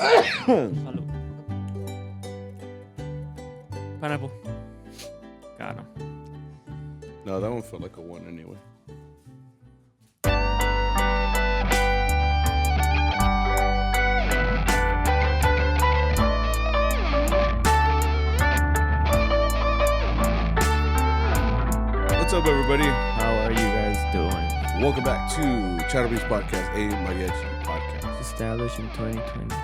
Salud. Pineapple. Got him. No, that one felt like a 1 anyway. What's up, everybody? How are you guys doing? Welcome back to CharroBeans podcast, a Mariachi podcast. Established in 2020.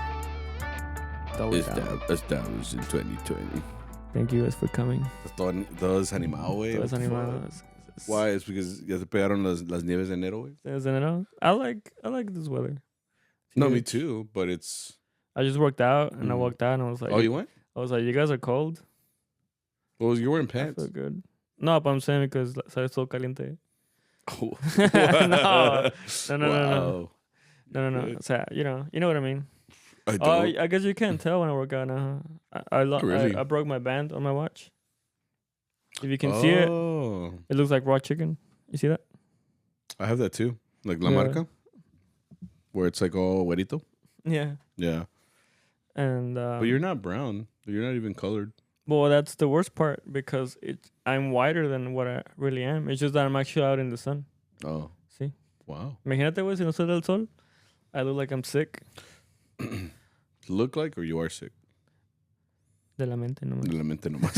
Double down. Established in 2020. Thank you guys for coming. Todos animados, güey. Todos animados. Why? It's because ya te pegaron las nieves de enero, güey. I like this weather. No, me too, but it's... I just worked out and I walked out and I was like... Oh, you went? I was like, you guys are cold. Well, you're wearing I pants. feel good. No, but I'm saying because it's so caliente. Oh. No. Wow. O sea, you know what I mean. I don't. I guess you can't tell when I work out now. Really? I broke my band on my watch. If you can see it, it looks like raw chicken. You see that? I have that too. Like La Yeah. Marca, where it's like all güerito. Yeah. Yeah. And But you're not brown. You're not even colored. well, that's the worst part because I'm whiter than what I really am. It's just that I'm actually out in the sun. Oh. See? Wow. Imagínate, güey, si no sale el sol, I look like I'm sick. Look like, or you are sick? De la mente nomás. De la mente nomás.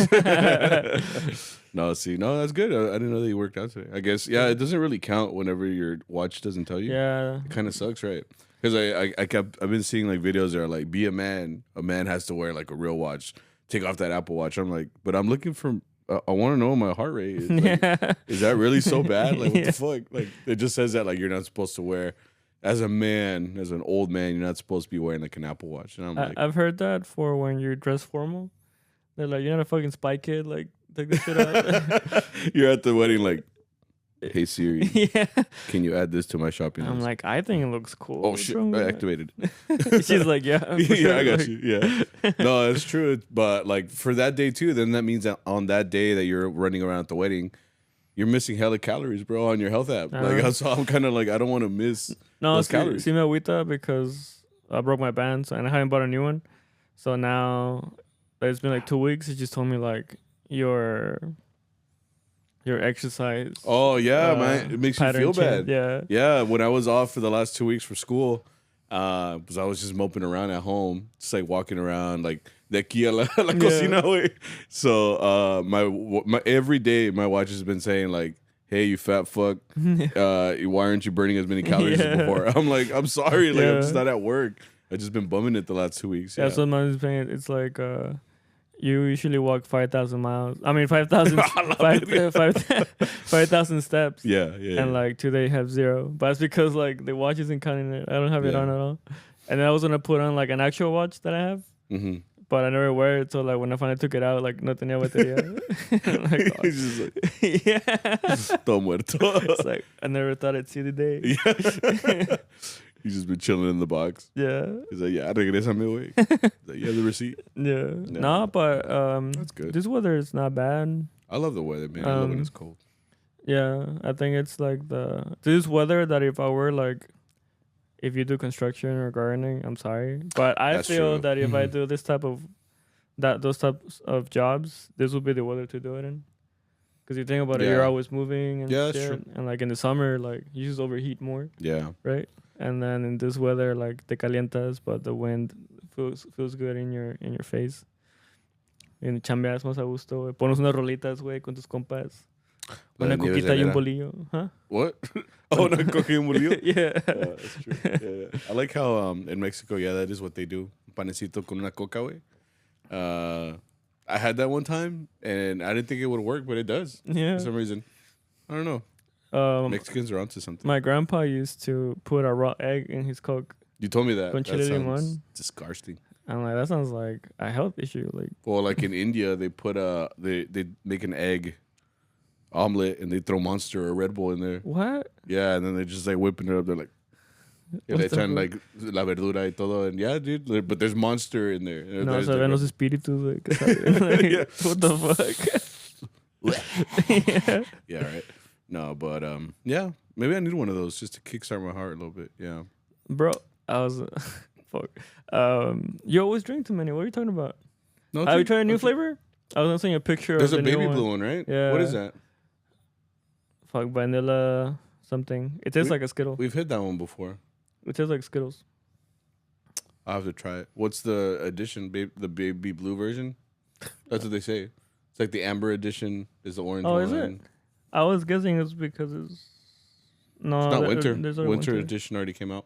No, see, no, that's good. I didn't know that you worked out today. I guess, yeah, it doesn't really count whenever your watch doesn't tell you. Yeah. It kind of sucks, right? Because I've been seeing like videos that are like, be a man. A man has to wear like a real watch. Take off that Apple Watch. I'm like, but I'm looking for. I want to know what my heart rate is. Like, Yeah. Is that really so bad? Like, what Yeah. the fuck? Like, it just says that like you're not supposed to wear. As a man, as an old man, you're not supposed to be wearing like an Apple Watch. And I'm like, I've heard that for when you're dressed formal. They're like, you're not a fucking spy kid. Like, take this shit out. you're at the wedding, like, hey Siri, Yeah. can you add this to my shopping list? I'm like, I think it looks cool. Oh What's shit, wrong with I that? activated. She's like, yeah. for Yeah, sure. I got Like, you. Yeah, no, it's true. But like for that day too, then that means that on that day that you're running around at the wedding, you're missing hella calories, bro, on your health app. Like, so I'm kind of like, I don't want to miss No, those calories. see me agüita because I broke my band and I haven't bought a new one. So now it's been like 2 weeks. She just told me like your exercise. Oh yeah, man, it makes you pattern feel change. bad. Yeah. When I was off for the last 2 weeks for school, because I was just moping around at home, just like walking around like de aquí a la cocina, güey. So my every day my watch has been saying like, hey, you fat fuck, why aren't you burning as many calories as before? I'm like, I'm sorry, like I'm just not at work. I've just been bumming it the last 2 weeks. Yeah, so mine's saying it's like you usually walk 5,000 miles. I mean 5,000 5,000 steps. Yeah. And like today have 0. But it's because like the watch isn't counting it. I don't have it Yeah. on at all. And then I was gonna put on like an actual watch that I have. Mm-hmm. But I never wear it, so like when I finally took it out, like no tenía batería. Like, oh, He's just like, yeah. todo muerto. It's like I never thought I'd see the day. Yeah. He's just been chilling in the box. Yeah. He's like, yeah, regrésame, güey. Like, you have the receipt? Yeah. Yeah. No, but That's good. this weather is not bad. I love the weather, man. I love when it's cold. Yeah, I think it's like this weather that if you do construction or gardening, I'm sorry, but I That's feel true. that if I do those types of jobs, this will be the weather to do it in. Because you think about it, Yeah. you're always moving and Yeah, that's shit, true. and like in the summer, like you just overheat more, Yeah. right? And then in this weather, like te calientas, but the wind feels good in your face. En chambeas más a gusto, güey. Pones unas rolitas, güey, con tus compas. La Una de nieves coquita y un llanera. bolillo. Huh? What? Oh, no, cogí un bolillo? Yeah. That's true. Yeah. I like how in Mexico, yeah, that is what they do. Panecito con una coca, güey. I had that one time, and I didn't think it would work, but it does. Yeah. For some reason. I don't know. Mexicans are onto something. My grandpa used to put a raw egg in his Coke. You told me that. Con That chile sounds limón. disgusting. I'm like, that sounds like a health issue. Like, Well, like in India, they put they make an egg omelet and they throw Monster or Red Bull in there. what? Yeah, and then they're just like whipping it up. They're like, y le What the echan fuck? like la verdura y todo. And yeah, dude, but there's Monster in there. No, There's saben los espíritus, güey. que saben. Like, Yeah. What the fuck? Yeah. Yeah, right. No, but yeah, maybe I need one of those just to kickstart my heart a little bit. Yeah. Bro, I was Fuck. You always drink too many. What are you talking about? No, Have you tried a new flavor? I was gonna send you a picture. There's of a the baby new blue one, right? Yeah. What is that? Fuck, vanilla something. It tastes like a Skittle. We've hit that one before. It tastes like Skittles. I'll have to try it. What's the edition? The baby blue version? That's what they say. It's like the amber edition is the orange one. Oh, is it? I was guessing it's because it's... No, It's not winter. Winter Edition already came out.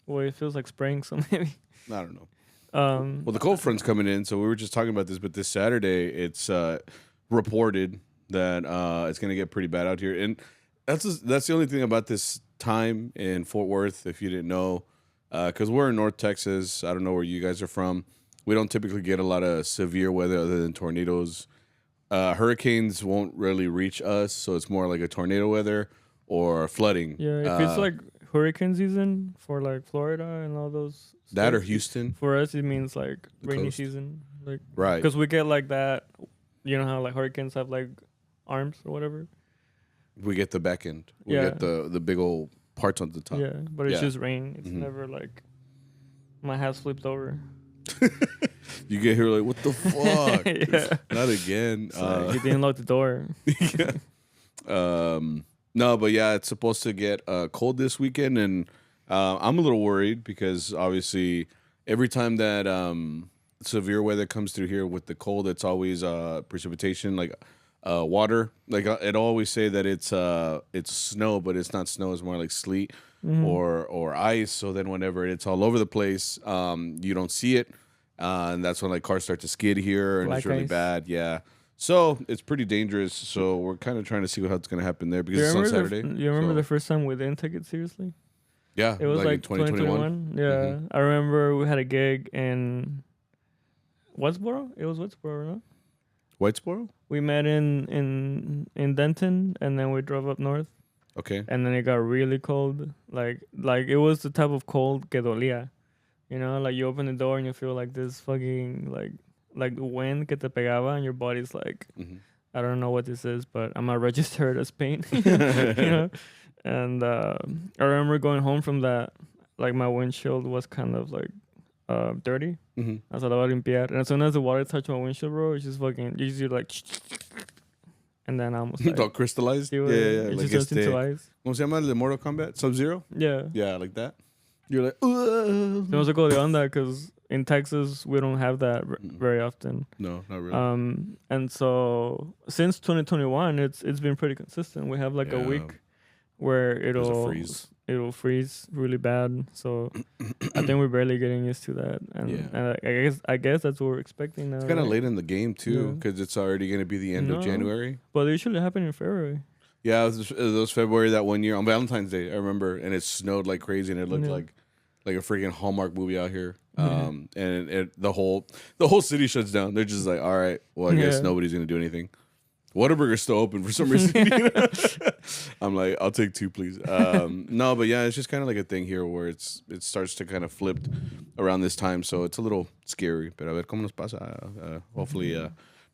Well, it feels like spring, so maybe. I don't know. Well, the cold front's coming in, so we were just talking about this, but this Saturday it's reported that it's going to get pretty bad out here. And that's the only thing about this time in Fort Worth, if you didn't know, because we're in North Texas. I don't know where you guys are from. We don't typically get a lot of severe weather other than tornadoes. Hurricanes won't really reach us, so it's more like a tornado weather or flooding. Yeah, if it's like hurricane season for like Florida and all those. That states, or Houston. For us, it means like The rainy coast. season. Like, Right. Because we get like that. You know how like hurricanes have like arms or whatever? We get the back end. We Yeah. get the big old parts on the top. Yeah, but it's Yeah. just rain. It's never like my house flipped over. You get here like, what the fuck? Yeah. Not again. So he didn't lock the door. No, but yeah, it's supposed to get cold this weekend, and I'm a little worried because obviously every time that severe weather comes through here with the cold, it's always precipitation, like water. Like it always say that it's snow, but it's not snow. It's more like sleet or ice. So then whenever it's all over the place, you don't see it, and that's when like cars start to skid here, and Black it's really ice. bad. Yeah. So it's pretty dangerous. So we're kind of trying to see what's going to happen there because it's on Saturday. You remember so. the first time we didn't take it seriously? Yeah, It was like in 2021. 2021. Yeah, I remember we had a gig in Westboro. It was Westboro, no? Whitesboro? We met in Denton, and then we drove up north, Okay. and then it got really cold. Like it was the type of cold que dolía. You know, like you open the door and you feel like this fucking like wind que te pegaba, and your body's like, I don't know what this is, but I'm gonna register it as pain. You know? And I remember going home from that, like my windshield was kind of like dirty. I thought about limpiar, and as soon as the water touched my windshield, bro, it's just fucking, you just like, and then I almost like, All crystallized? yeah. Yeah. It Like just turns into ice. ¿Cómo se llama el de Mortal Kombat? Sub-Zero? Yeah. Yeah, like that. You're like, Se me sacó de onda because in Texas we don't have that very often. No, not really. And so since 2021, it's been pretty consistent. We have like a Yeah. week where There's a freeze. It'll freeze really bad. So I think we're barely getting used to that. And I guess that's what we're expecting now. It's kind of right? late in the game, too, Yeah. because it's already going to be the end of No. January. But it usually happen in February. Yeah, it was February that one year on Valentine's Day, I remember, and it snowed like crazy, and it looked Yeah. like a freaking Hallmark movie out here. And the whole city shuts down. They're just like, all right, well, I guess Yeah. nobody's gonna do anything. Whataburger's still open for some reason. You know? I'm like, I'll take 2, please. No, but yeah, it's just kind of like a thing here where it starts to kind of flip around this time, so it's a little scary. But a ver cómo nos pasa. Hopefully,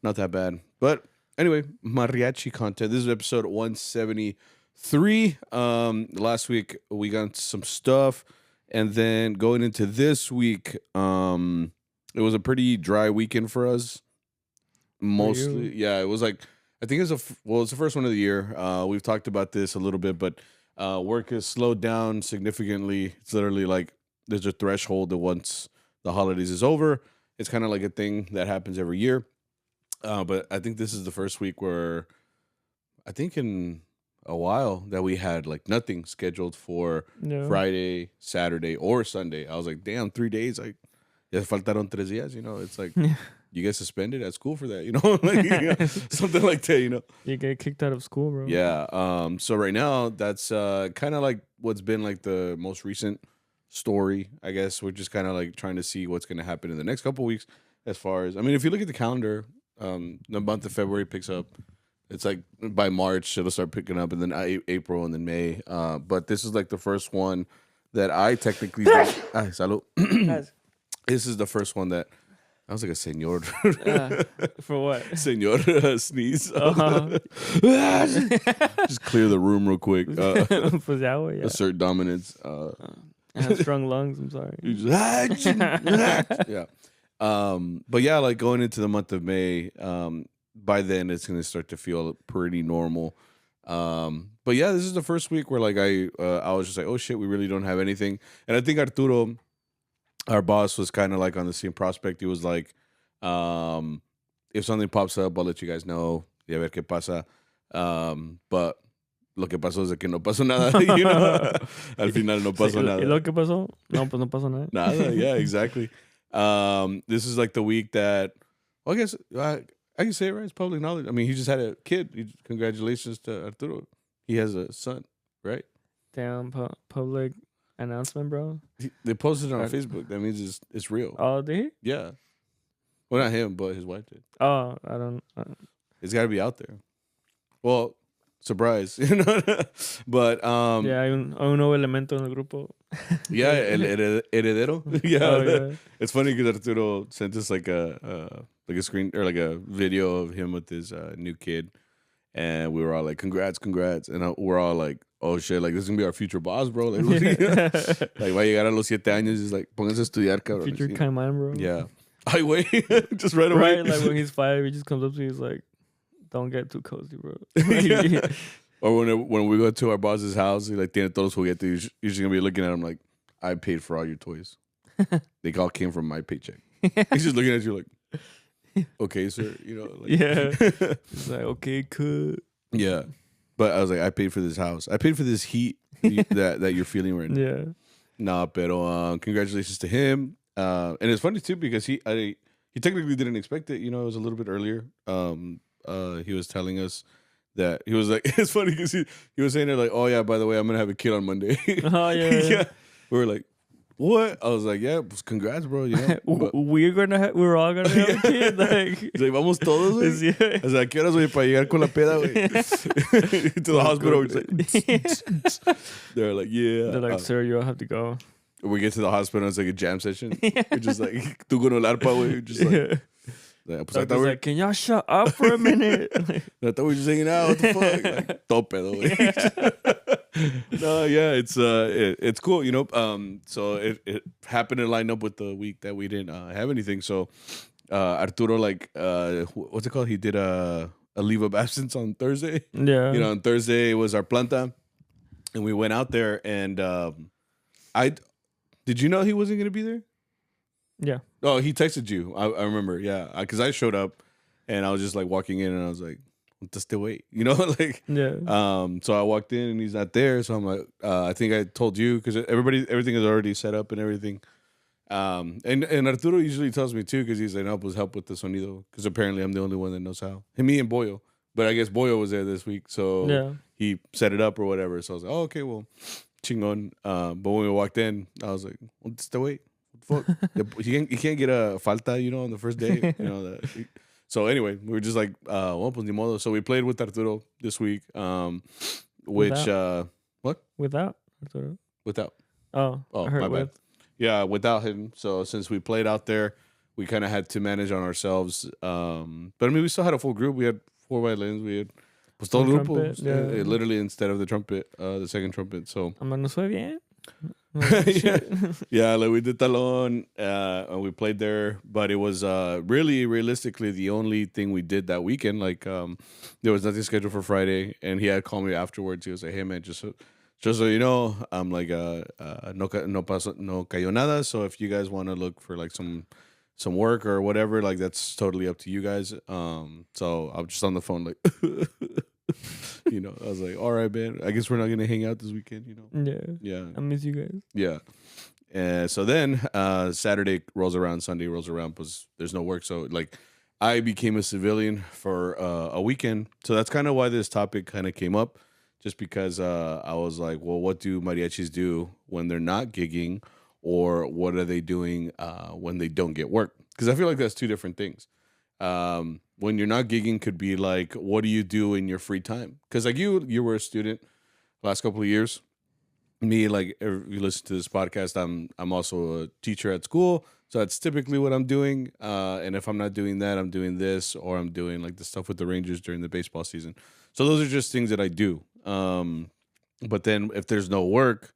not that bad. But anyway, mariachi content. This is episode 173. Last week we got some stuff. And then going into this week, it was a pretty dry weekend for us. Mostly, yeah, it was like, I think it's the first one of the year. We've talked about this a little bit, but work has slowed down significantly. It's literally like there's a threshold that once the holidays is over, it's kind of like a thing that happens every year. But I think this is the first week where I think in a while that we had like nothing scheduled for Friday, Saturday, or Sunday. I was like, damn, 3 days. Like, ya faltaron 3 días, you know? It's like, you get suspended at school for that, you know? Like, you know, something like that, you know? You get kicked out of school, bro. Yeah. So right now, that's kind of like what's been like the most recent story, I guess. We're just kind of like trying to see what's going to happen in the next couple weeks as far as, I mean, if you look at the calendar, the month of February picks up. It's like by March, it'll start picking up, and then April, and then May. But this is like the first one that I technically... salud. This is the first one that... I was like a senor. For what? Senor sneeze. Just clear the room real quick. Pues ya, güey, ya. Assert dominance. I have strong lungs. I'm sorry. You just, yeah. But yeah, like going into the month of May, by then it's gonna start to feel pretty normal. But yeah, this is the first week where like I was just like, oh shit, we really don't have anything. And I think Arturo, our boss, was kind of like on the same prospect. He was like, if something pops up, I'll let you guys know. Y a ver qué pasa. But lo que pasó es de que no pasó nada, you know. Al final no pasó nada. ¿Y lo que pasó? No, pues no pasó nada. Nada, yeah, exactly. This is like the week that, well, I guess I can say it right. It's public knowledge. I mean, he just had a kid. Congratulations to Arturo. He has a son, right? Damn, public announcement, bro. They posted it on Facebook. That means it's real. Oh, did he? Yeah. Well, not him, but his wife did. Oh, I don't. It's got to be out there. Well, surprise, you know. But yeah, hay un nuevo elemento en el grupo. Yeah, el heredero. Yeah, oh, yeah. It's funny because Arturo sent us like a screen or like a video of him with his new kid, and we were all like, "Congrats, congrats!" And we're all like, "Oh shit! Like this is gonna be our future boss, bro." Like, like va a llegar a los 7 años, is like, pónganse a estudiar, cabrón. Future Kaiman, bro. Yeah. Ay, wait, just right away. Right, like when he's 5, he just comes up to me, he's like, "Don't get too cozy, bro." Yeah. Or when we go to our boss's house, he like tiene todos los juguetes. You're just gonna be looking at him like, "I paid for all your toys. They all came from my paycheck." He's just looking at you like, "Okay, sir," you know. Like, yeah. He's like, "Okay, cool." Yeah, but I was like, "I paid for this house. I paid for this heat that you're feeling right now." Yeah. Nah, pero congratulations to him. And it's funny too because he technically didn't expect it. You know, it was a little bit earlier. He was telling us that he was like, it's funny because he was saying it like, "Oh yeah, by the way, I'm gonna have a kid on Monday." Oh yeah. Yeah. We were like, "What?" I was like, "Yeah, pues congrats, bro." You know, we're all gonna have a kid. Like, he's like, "Vamos todos, güey." Yeah. O sea, ¿qué horas, güey, para llegar con la peda, güey? To the hospital. Like, they're like, "Yeah." They're like, "Sir, you all have to go." We get to the hospital, it's like a jam session. We're just like, tú con el arpa, güey. Just like, like, pues I thought like, can y'all shut up for a minute? I thought we were just hanging out. What the fuck? Like, todo pedo, güey. No, yeah, it's cool, you know. So it happened to line up with the week that we didn't have anything. So Arturo, like, what's it called? He did a leave of absence on Thursday. Yeah. You know, on Thursday was our planta, and we went out there, and did you know he wasn't going to be there? Yeah. Oh, he texted you. I remember. Yeah. Because I showed up and I was just like walking in and I was like, just to wait, you know, like, yeah. So I walked in and he's not there. So I'm like, I think I told you because everything is already set up and everything. And Arturo usually tells me too, because he's like, "No, pues help with the sonido." Because apparently I'm the only one that knows how. Me and Boyo. But I guess Boyo was there this week. So he set it up or whatever. So I was like, "Oh, okay, well. Chingon." But when we walked in, I was like, "What's the wait? What the fuck?" You can't get a falta, you know, on the first day. You know that. So anyway, we were just like, well, pues ni modo. So we played with Arturo this week. Which what? Without Arturo? Without. Oh, my bad. Yeah, without him. So since we played out there, we kind of had to manage on ourselves. But I mean, we still had a full group. We had 4 violins. We had pues todo el grupo, literally instead of the trumpet, the second trumpet. So I'm like, "Nos fue bien." Yeah, like we did talón, and we played there, but it was really realistically the only thing we did that weekend. Like there was nothing scheduled for Friday, and he had called me afterwards. He was like, "Hey man, just so you know, I'm like no cayó nada. So if you guys want to look for like some work or whatever, like that's totally up to you guys." So I'm just on the phone like you know, I was like, "All right, man, I guess we're not gonna hang out this weekend," you know. Yeah. I miss you guys. Yeah. And so then Saturday rolls around, Sunday rolls around, because there's no work. So like I became a civilian for a weekend. So that's kind of why this topic kind of came up, just because I was like, well, what do mariachis do when they're not gigging, or what are they doing when they don't get work? Because I feel like that's 2 different things. When you're not gigging could be like, what do you do in your free time? Because like you were a student last couple of years. Me, like, if you listen to this podcast, I'm also a teacher at school, so that's typically what I'm doing. And if I'm not doing that, I'm doing this, or I'm doing like the stuff with the Rangers during the baseball season. So those are just things that I do. But then if there's no work,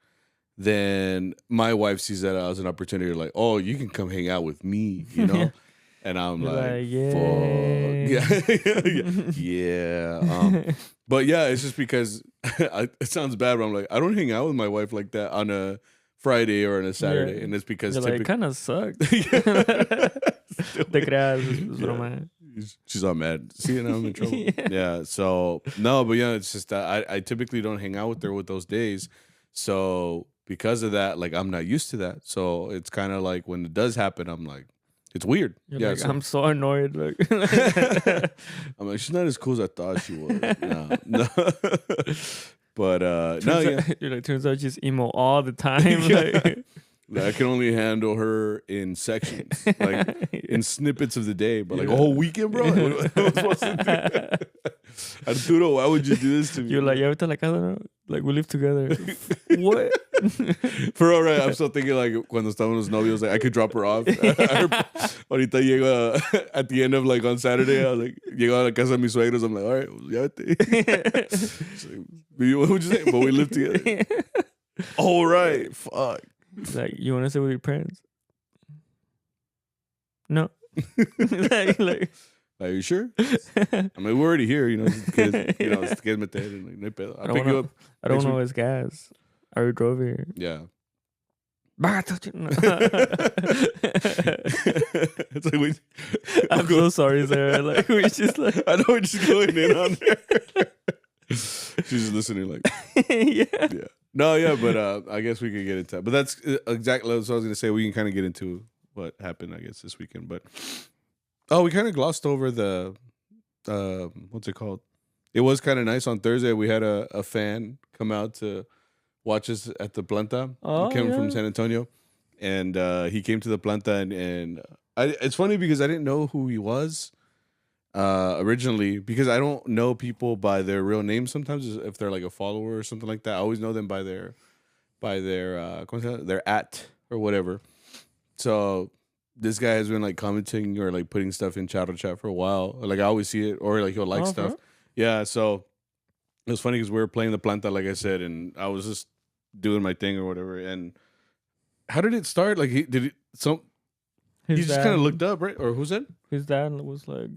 then my wife sees that as an opportunity, like, oh, you can come hang out with me, you know? And I'm like, yeah. fuck. Yeah. But yeah, it's just because it sounds bad, but I'm like, I don't hang out with my wife like that on a Friday or on a Saturday. And it's because it kind of sucks. Te creas, es broma. She's all mad. See, now I'm in trouble. Yeah. So, no, but yeah, it's just that I typically don't hang out with her with those days. So, because of that, like, I'm not used to that. So, it's kind of like when it does happen, I'm like, it's weird. You're like, I'm so annoyed. Like, I'm like, she's not as cool as I thought she was. No. But turns out she's emo all the time. Like, I can only handle her in sections, like in snippets of the day, but like a whole weekend, bro. What am I supposed to do? Arturo, why would you do this to me? You're like, ahorita la casa, like we live together. What? For all right, I'm still thinking like cuando estaban los novios, like I could drop her off. Ahorita llego at the end of like on Saturday, I was like, llego a la casa de mis suegros. I'm like, all right, ya vete. What would you say? But we live together. All right, fuck. Like, you want to stay with your parents? No. like, are you sure? I mean, we're already here, you know. It's meter, like, no pedo. I'll pick you up. I don't know his gas. I already drove here. Yeah. It's like I'm so sorry, Sarah. Like, we just like, I know we're just going in on her. She's just listening, like, yeah. No, yeah, but I guess we could get into that. But that's exactly what I was going to say. We can kind of get into what happened, I guess, this weekend. But we kind of glossed over the what's it called? It was kind of nice on Thursday. We had a fan come out to watch us at the planta. He came from San Antonio, and he came to the planta, and it's funny because I didn't know who he was originally, because I don't know people by their real names sometimes if they're like a follower or something like that. I always know them by their their at or whatever. So this guy has been like commenting or like putting stuff in Charro chat for a while. Like I always see it, or like he'll like stuff. Yeah, so it was funny because we were playing the planta, like I said, and I was just doing my thing or whatever. And how did it start? Like he just kind of looked up, right? Or who's that? His dad was like,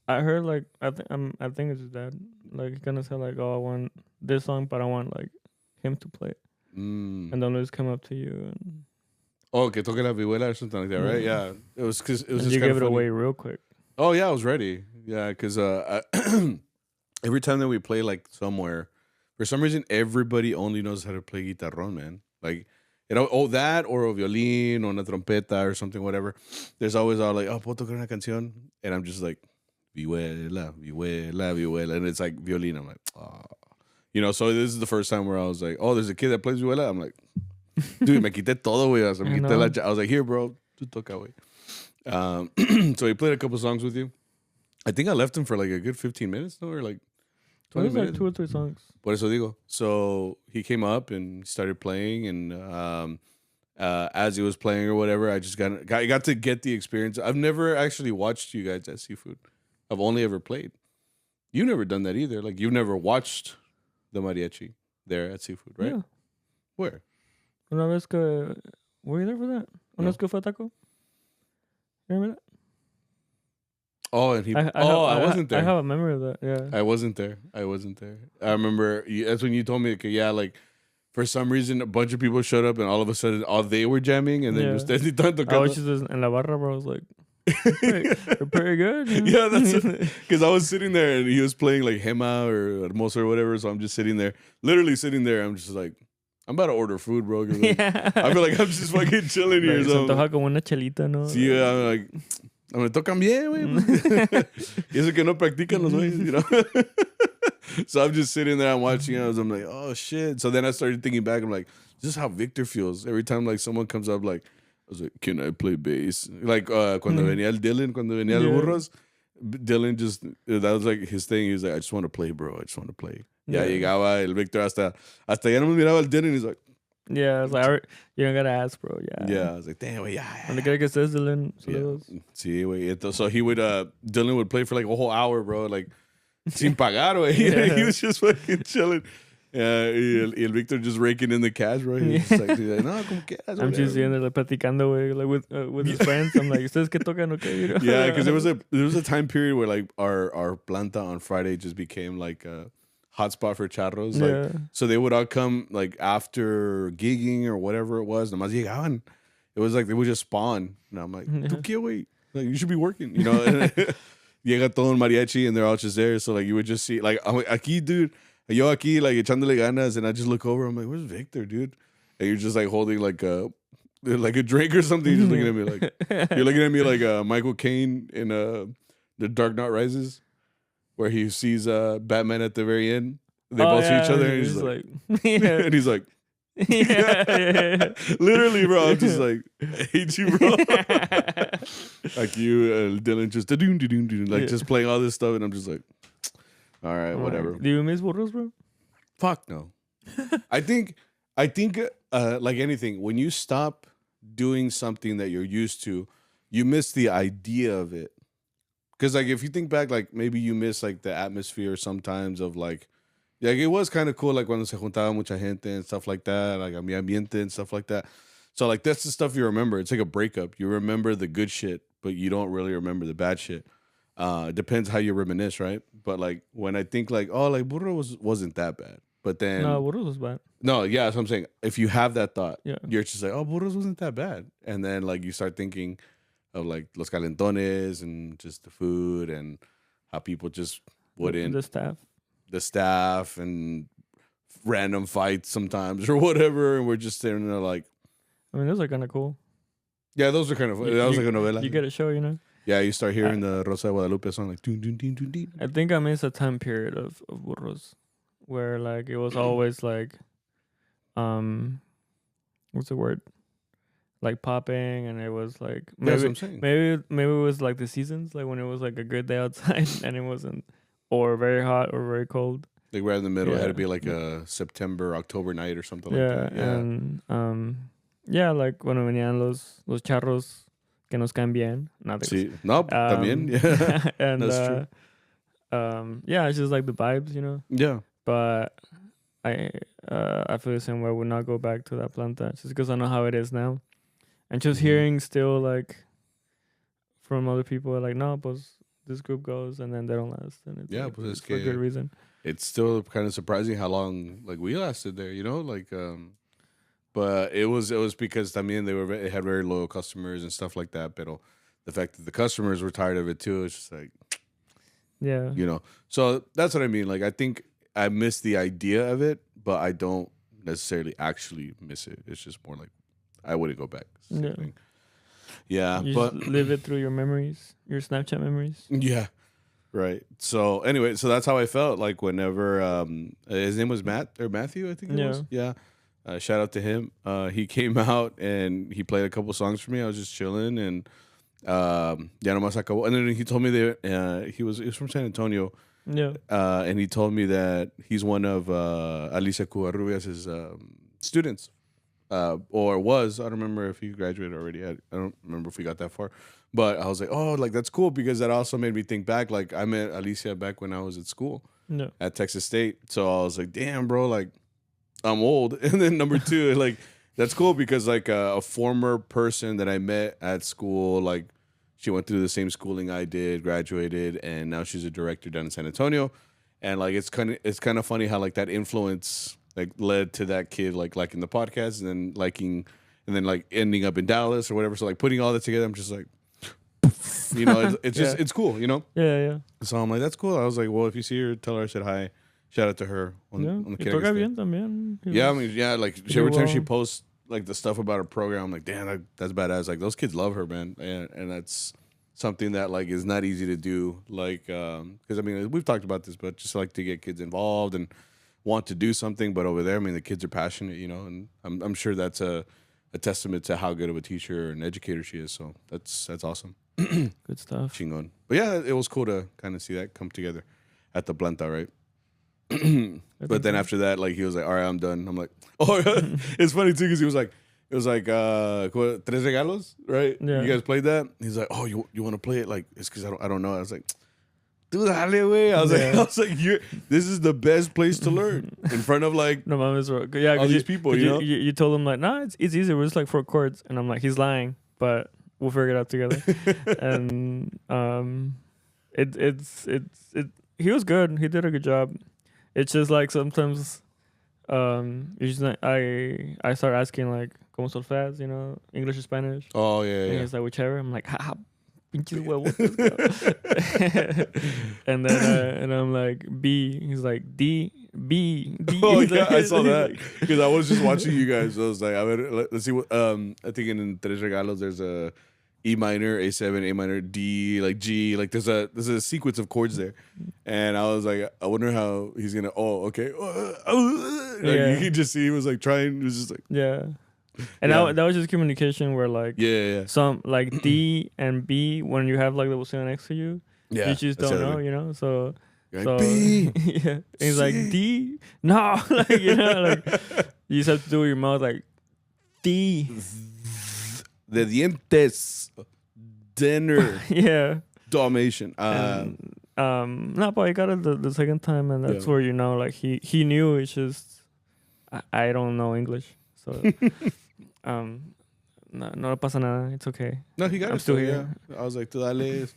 I heard like I think it's his dad. Like he's gonna say like, oh, I want this song, but I want like him to play it. And then just come up to you and que toque la vihuela or something like that, right? Yeah, it was because it was. And just you gave it away real quick. Oh yeah, I was ready. Yeah, because every time that we play like somewhere, for some reason everybody only knows how to play guitarrón, man. Like that or a violín or una trompeta or something, whatever. There's always all like, oh, puedo tocar una canción, and I'm just like, vihuela, vihuela, vihuela, and it's like violín. I'm like, oh, you know. So this is the first time where I was like, oh, there's a kid that plays vihuela. I'm like, dude, me quité todo, güey. O sea, me quité I was like, here, bro, tú toca, güey. So he played a couple songs with you. I think I left him for like a good 15 minutes, no, or like 20 minutes. Like 2 or 3 songs. Por eso digo. So he came up and started playing, and as he was playing or whatever, I just got to get the experience. I've never actually watched you guys at Seafood. I've only ever played. You've never done that either. Like, you've never watched the mariachi there at Seafood, right? Yeah. Where? Una vez que... Were you there for that? Una vez que fue a Taco? You remember that? Oh, and I wasn't there. I have a memory of that, yeah. I wasn't there. I remember, that's when you told me, yeah, like, for some reason, a bunch of people showed up, and all of a sudden, all they were jamming, and then ustedes estaban tocando. I was just in la barra, bro. I was like, they're pretty good. Yeah, that's because I was sitting there, and he was playing, like, Gema or Hermoso or whatever, so I'm just sitting there, literally sitting there. I'm just like, I'm about to order food, bro. Like, I feel like I'm just fucking chilling here. Se antoja como una chelita, ¿no? Sí, I'm like, me tocan bien, güey. Y eso que no practican los güeyes, you know? So I'm just sitting there, I'm watching it, I'm like, oh, shit. So then I started thinking back, I'm like, this is how Victor feels. Every time, like, someone comes up, like, I was like, can I play bass? Like, cuando venía el Dylan, cuando venía el Burros, Dylan just, that was, like, his thing. He was like, I just want to play, bro. I just want to play. Ya llegaba el Victor hasta ya no me miraba el Dylan. He's like, yeah, I was like, you don't gotta ask, bro. Yeah, I was like, damn, güey, Donde quiera que estés, Dylan. Sí, güey. So he would, Dylan would play for like a whole hour, bro, like, sin pagar, güey. He was just fucking chilling. y el Victor just raking in the cash, bro. He's just like, no, como que I'm just sitting there like, platicando, güey, like with his friends. I'm like, ¿ustedes qué tocan o qué? You know? Yeah, because there was a time period where like our planta on Friday just became like a hotspot for charros. Like, so they would all come like after gigging or whatever it was. Nomás llegaban. It was like they would just spawn. And I'm like, ¿tú qué, güey? Like, you should be working, you know? Llega todo un mariachi and they're all just there. So like you would just see, like, I'm like, aquí, dude. Yo aquí, like, echándole ganas. And I just look over. I'm like, where's Victor, dude? And you're just like holding like a drink or something. You're just looking at me like, you're looking at me like Michael Caine in The Dark Knight Rises, where he sees Batman at the very end. They both see each other, and he's like and he's like, literally, bro. I'm just like, I hate you, bro. Like you, Dylan, just like just playing all this stuff, and I'm just like, all right, whatever. Do you miss burros, bro? Fuck no. I think, like anything, when you stop doing something that you're used to, you miss the idea of it. Because like if you think back, like maybe you miss like the atmosphere sometimes of like it was kind of cool, like cuando se juntaba mucha gente and stuff like that, like mi ambiente and stuff like that. So like that's the stuff you remember. It's like a breakup. You remember the good shit, but you don't really remember the bad shit. It depends how you reminisce, right? But like when I think like, oh, like burro wasn't that bad. But then burros was bad. No, yeah, that's what I'm saying. If you have that thought, you're just like, oh, burros wasn't that bad. And then like you start thinking of like los calentones and just the food and how people just wouldn't. The staff and random fights sometimes or whatever. And we're just sitting there like. I mean, those are kind of cool. Yeah, those are kind of fun. That was like a novela. You get a show, you know? Yeah, you start hearing the Rosa de Guadalupe song like. Dun, dun, dun, dun, dun. I think I miss a time period of burros where like it was always like, what's the word? Like popping, and it was like maybe it was like the seasons, like when it was like a good day outside and it wasn't or very hot or very cold. Like right in the middle, it had to be like a September, October night or something like that. Yeah, and like cuando venían los charros que nos caen bien. Sí, no, también. Yeah, and that's true. It's just like the vibes, you know. Yeah, but I feel the same way. I would not go back to that planta just because I know how it is now. And just hearing still like from other people like, no, but this group goes and then they don't last. And it's for good reason. It's still kind of surprising how long like we lasted there, you know, like but it was because I mean they had very loyal customers and stuff like that. But the fact that the customers were tired of it too, it's just like, yeah, you know. So that's what I mean. Like I think I miss the idea of it, but I don't necessarily actually miss it. It's just more like I wouldn't go back. Yeah, you but just live it through your memories, your Snapchat memories. Yeah, right. So anyway, so that's how I felt like whenever his name was Matthew, I think it was. Yeah. Shout out to him. He came out and he played a couple songs for me. I was just chilling and ya nomás acabó. And then he told me that he was from San Antonio. Yeah. And he told me that he's one of Alicia Cuarrubias' students. Or was. I don't remember if he graduated already. I don't remember if we got that far. But I was like, oh, like that's cool because that also made me think back. Like I met Alicia back when I was at school at Texas State. So I was like, damn, bro, like I'm old. And then number two, like that's cool because like a former person that I met at school, like she went through the same schooling I did, graduated, and now she's a director down in San Antonio. And like it's kind of funny how like that influence like led to that kid like liking the podcast and then liking and then like ending up in Dallas or whatever. So like putting all that together, I'm just like, you know, it's just it's cool, you know. Yeah. So I'm like, that's cool. I was like, well, if you see her, tell her I said hi. Shout out to her on the toca bien también. Yeah, I mean, yeah, like every time she posts like the stuff about her program, I'm like, damn, that's badass. Like those kids love her, man, and that's something that like is not easy to do. Like, because I mean, we've talked about this, but just like to get kids involved and want to do something, but over there, I mean, the kids are passionate, you know, and I'm sure that's a testament to how good of a teacher and educator she is. So that's awesome. Good stuff. Chingon. But yeah, it was cool to kind of see that come together at the Planta, right? But then after that, like he was like, all right, I'm done. I'm like, oh, it's funny too because it was like Tres Regalos, right? Yeah. You guys played that? He's like, oh, you want to play it? Like, it's because I don't know. I was like, Dude, dale, way. I was like, this is the best place to learn in front of like no mames, bro. Yeah, all these people. You know, you told him like, nah, it's easy. We're just like 4 chords, and I'm like, he's lying, but we'll figure it out together. And it's he was good. He did a good job. It's just like sometimes it's just like I start asking like como solfés, you know, English or Spanish. Oh yeah, and yeah. he's like whichever. I'm like, ha, pinches huevos. And then and I'm like B. He's like D. Oh yeah, I saw that because I was just watching you guys. I was like, let's see what I think in Tres Regalos there's a E minor, A7, A minor, D, like G, like there's a sequence of chords there, and I was like, I wonder how he's gonna. Oh, okay. Like, you could just see he was like trying. It was just like and that was just communication where like some like D and B when you have like the bocina next to you, you just don't know, you know. So like, B, yeah, and he's like D, no, like you know, like you just have to do with your mouth like D. De dientes, dinner, Dalmatian. No, but I got it the second time, and that's where you know, like he knew. It's just I don't know English, so no pasa nada. It's okay. No, he got it. I'm still here. Yeah. I was like, tú dale.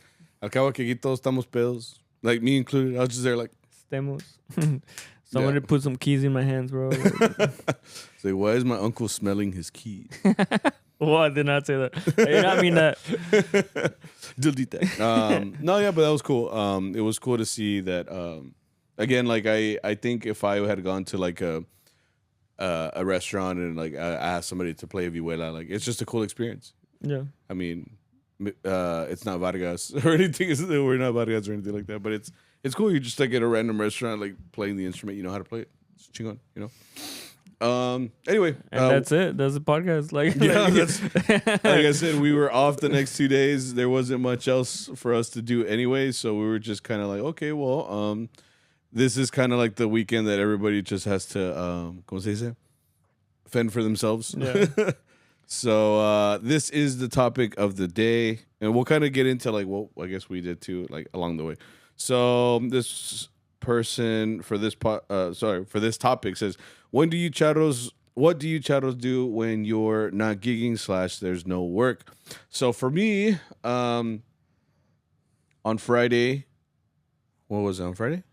Al cabo que aquí todos estamos pedos, like me included. I was just there like, Stemos. Somebody put some keys in my hands, bro. It's like, why is my uncle smelling his keys? Oh, I did not say that. I did not mean that. Delete that. No, yeah, but that was cool. It was cool to see that. Again, like I think if I had gone to like a restaurant and like I asked somebody to play vihuela, like it's just a cool experience. Yeah. I mean, it's not Vargas or anything. We're not Vargas or anything like that. But it's cool. You just like at a random restaurant, like playing the instrument. You know how to play it. It's chingon, you know. Anyway, and that's it. That's the podcast. Like, that's, like I said, we were off the next 2 days. There wasn't much else for us to do anyway, so we were just kind of like, okay, well, this is kind of like the weekend that everybody just has to, ¿cómo se dice? Fend for themselves. Yeah. So this is the topic of the day, and we'll kind of get into like what I guess we did too, like along the way. So this person for this for this topic says, what do you charros do when you're not gigging / there's no work? So for me, on Friday, what was it on Friday?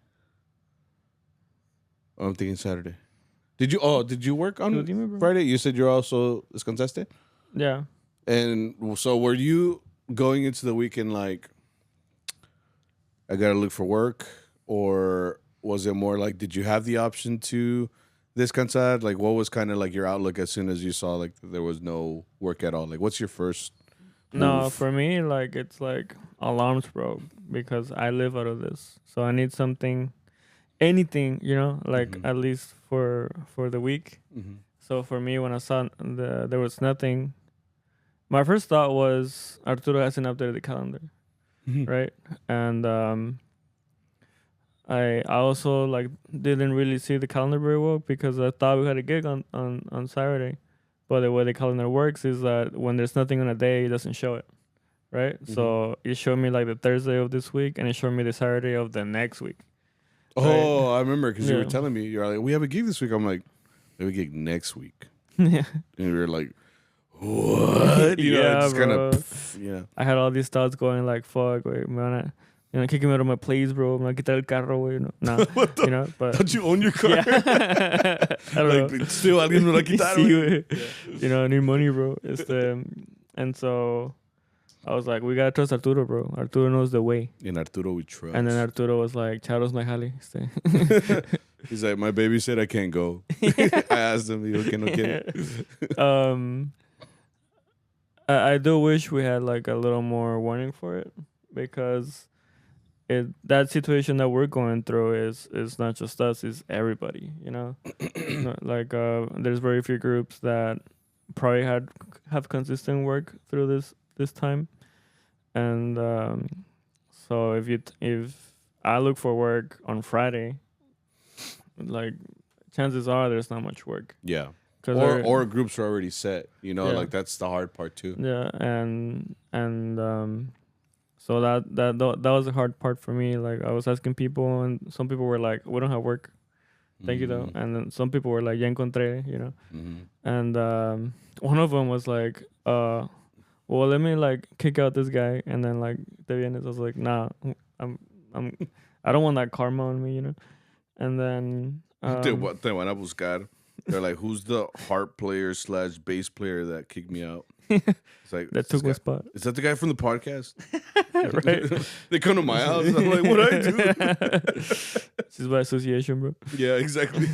Oh, I'm thinking Saturday. Did you work on Friday? You said you're also descansaste? Yeah. And so were you going into the weekend like, I gotta look for work, or was it more like, did you have the option to descansar? Like, what was kind of like your outlook as soon as you saw like there was no work at all? Like, what's your first move? No, for me, like it's like alarms, bro, because I live out of this, so I need something, anything, you know, like at least for the week. So for me, when I saw there was nothing, my first thought was Arturo hasn't updated the calendar, right? And I also like didn't really see the calendar very well because I thought we had a gig on Saturday, but the way the calendar works is that when there's nothing on a day, it doesn't show it, right? So it showed me like the Thursday of this week, and it showed me the Saturday of the next week. Oh, right? I remember because you were Yeah. telling me, you're like, we have a gig this week. I'm like, we have a gig next week. Yeah. And we were like, what? You know, Yeah, just kind bro. of, yeah. I had all these thoughts going like, fuck, wait, man, you know, kicking me out of my place, bro. I'm gonna quitar el carro, you know. No, you know, but Don't you own your car? yeah. I don't know. Like, still, alguien me lo quitar, Sí, güey. güey. You know, I need money, bro. And so I was like, we gotta trust Arturo, bro. Arturo knows the way. In Arturo, we trust. And then Arturo was like, Charros my jale. He's like, my baby said I can't go. I asked him, dijo que no quiere. I do wish we had like a little more warning for it, because that situation that we're going through is not just us, it's everybody, you know. Like there's very few groups that probably have consistent work through this time, and so if I look for work on Friday, like chances are there's not much work. Yeah. Or groups are already set, you know, like that's the hard part too. Yeah, and So that was the hard part for me. Like I was asking people, and some people were like, "We don't have work." Thank you though. And then some people were like, "Ya encontré," you know. And one of them was like, "Well, let me like kick out this guy." And then like te vienes. I was like, "Nah, I'm I don't want that karma on me, you know." And then Te van a buscar. They're like, "Who's the harp player / bass player that kicked me out?" It's like that took my spot. Is that the guy from the podcast? Right. They come to my house. I'm like, what I do? This is by association, bro. Yeah, exactly.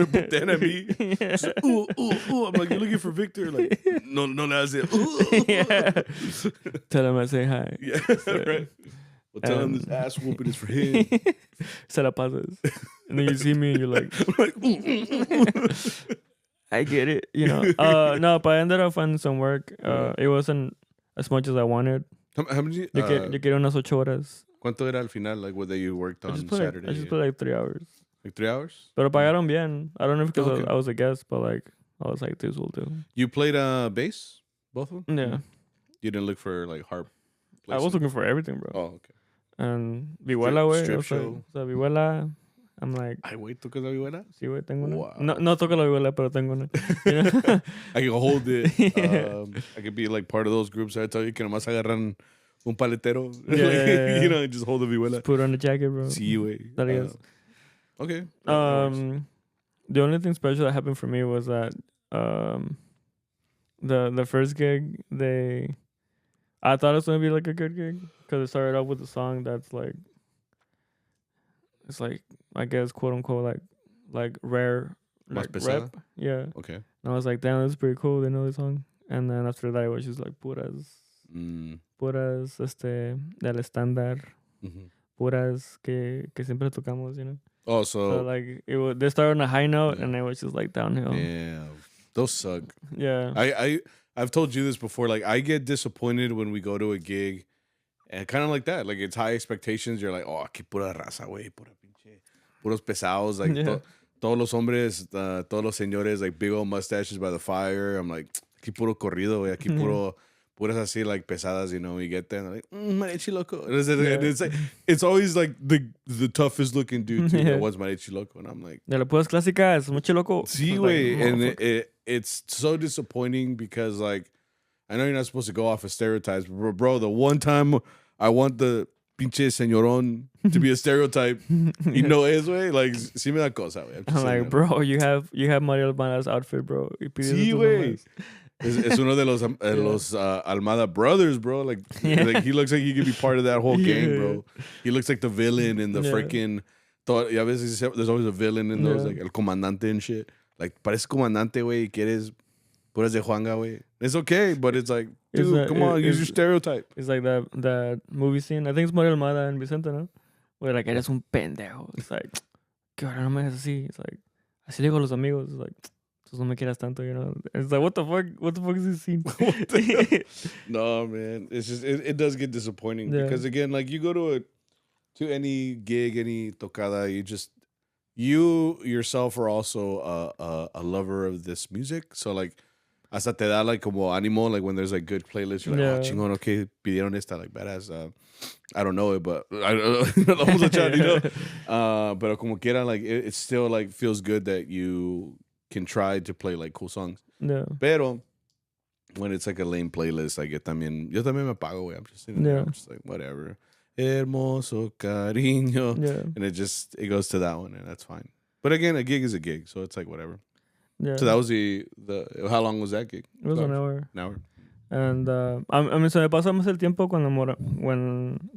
But then at me, like, ooh. I'm like, you're looking for Victor? Like, no, that's it. Yeah. Tell him I say hi. Yeah, right. Well, tell him this ass whooping is for him. Se la pasas. And then you see me and you're like, I get it, you know. No, but I ended up finding some work. It wasn't as much as I wanted. How many? Yo quiero unas 8 horas. ¿Cuánto era al final? Like what day you worked on Saturday? I just put like 3 hours. Like 3 hours? Pero pagaron bien. I don't know if because I was a guest, but like I was like, this will do. You played bass? Both of them? Yeah. You didn't look for like harp? I was looking for everything, bro. Oh, okay. And Vihuela, güey. Strip show. O sea, Vihuela. I'm like... Ay, güey, ¿tocas la vihuela? Sí, güey, tengo una. Wow. No toco la vihuela, pero tengo una. You know? I can hold it. I could be like part of those groups that I tell you que nomás agarran un paletero. Yeah. You know, just hold the vihuela. Just put it on the jacket, bro. Sí, güey. Okay. The only thing special that happened for me was that the first gig, I thought it was going to be like a good gig because it started off with a song that's like, it's like, I guess, quote unquote, like rare, like rap. Yeah. Okay. And I was like, damn, this is pretty cool. They know this song. And then after that, it was just like puras del estándar, puras que siempre tocamos, you know. Oh, so like they started on a high note and it was just like downhill. Yeah, those suck. Yeah. I've told you this before. Like I get disappointed when we go to a gig, and kind of like that. Like it's high expectations. You're like, oh, que pura raza, güey, pura pinche, puros pesados. Like todos los hombres, todos los señores, like big old mustaches by the fire. I'm like, aquí puro corrido, güey, aquí puras así like pesadas. You know, you get there and like, Mariachi loco. And it's like it's always like the toughest looking dude too. That was Mariachi loco, and I'm like, de las puras clásicas, Mariachi loco. Sí, güey, and it's so disappointing because like I know you're not supposed to go off of stereotypes, but bro, the one time I want the pinche señorón to be a stereotype, you know, es güey, like sí me da cosa, güey. I'm like, bro, you have Mario Almada's outfit, bro. Sí, güey. Es uno de los Almada brothers, bro. Like he looks like he could be part of that whole gang, bro. He looks like the villain in the freaking. Ya ves, there's always a villain in those, like el comandante and shit. Like parece comandante, güey. Quieres puras de Juanga, güey. It's okay, but it's like, dude, come on, use your stereotype. It's like that movie scene. I think it's Mario Almada and Vicente, no? Where like eres un pendejo. It's like, que ahora no me dejas así. It's like, así le digo a los amigos. It's like, no me quieras tanto, you know. It's like, what the fuck is this scene? No, man, it's just it does get disappointing because again, like you go to any gig, any tocada, you yourself are also a lover of this music, so like hasta te da like como ánimo, like when there's like good playlists, you're like, oh chingón, okay, pidieron esta, like badass. I don't know it, but I don't know, you know. But como quiera, like it still like feels good that you can try to play like cool songs. Yeah. Pero when it's like a lame playlist, like yo también me apago, güey. I'm just sitting there, I'm just like, whatever. Hermoso cariño. Yeah. And it goes to that one, and that's fine. But again, a gig is a gig, so it's like whatever. Yeah. So that was the how long was that gig? It was an hour. An hour. And I mean, se me pasa más el tiempo cuando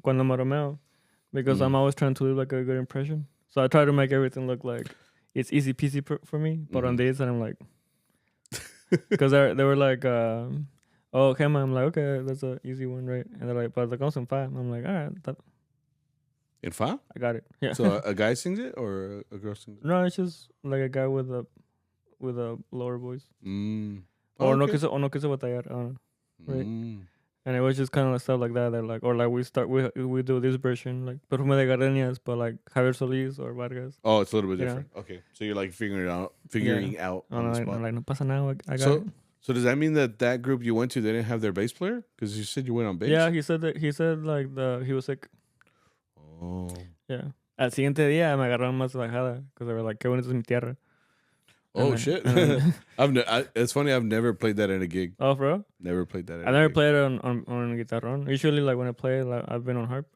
maromeo, because I'm always trying to leave like a good impression. So I try to make everything look like it's easy peasy for me, but on days that I'm like, because they were like, oh, okay, man. I'm like, okay, that's an easy one, right? And they're like, but the comes in fa. I'm like, all right. In fa? I got it. Yeah. So a guy sings it or a girl sings it? No, it's just like a guy with a lower voice. Oh, or no que se batallar. I don't know. Right? And it was just kind of stuff like that. They're like, or like we do this version, like Perfume de Gardenias, but like Javier Solis or Vargas. Oh, it's a little bit different. Okay, so you're like figuring out on the spot. I'm like, no pasa nada, I got it. So does that mean that group you went to, they didn't have their bass player? Because you said you went on bass. Yeah, he said that. He said like he was sick. Oh. Yeah. Al siguiente día me agarraron más bajada because they were like, "Qué bonito es mi tierra." Oh shit! It's funny. I've never played that in a gig. Oh, bro. Never played that. I never played it on guitarron. Usually, like when I play, like, I've been on harp.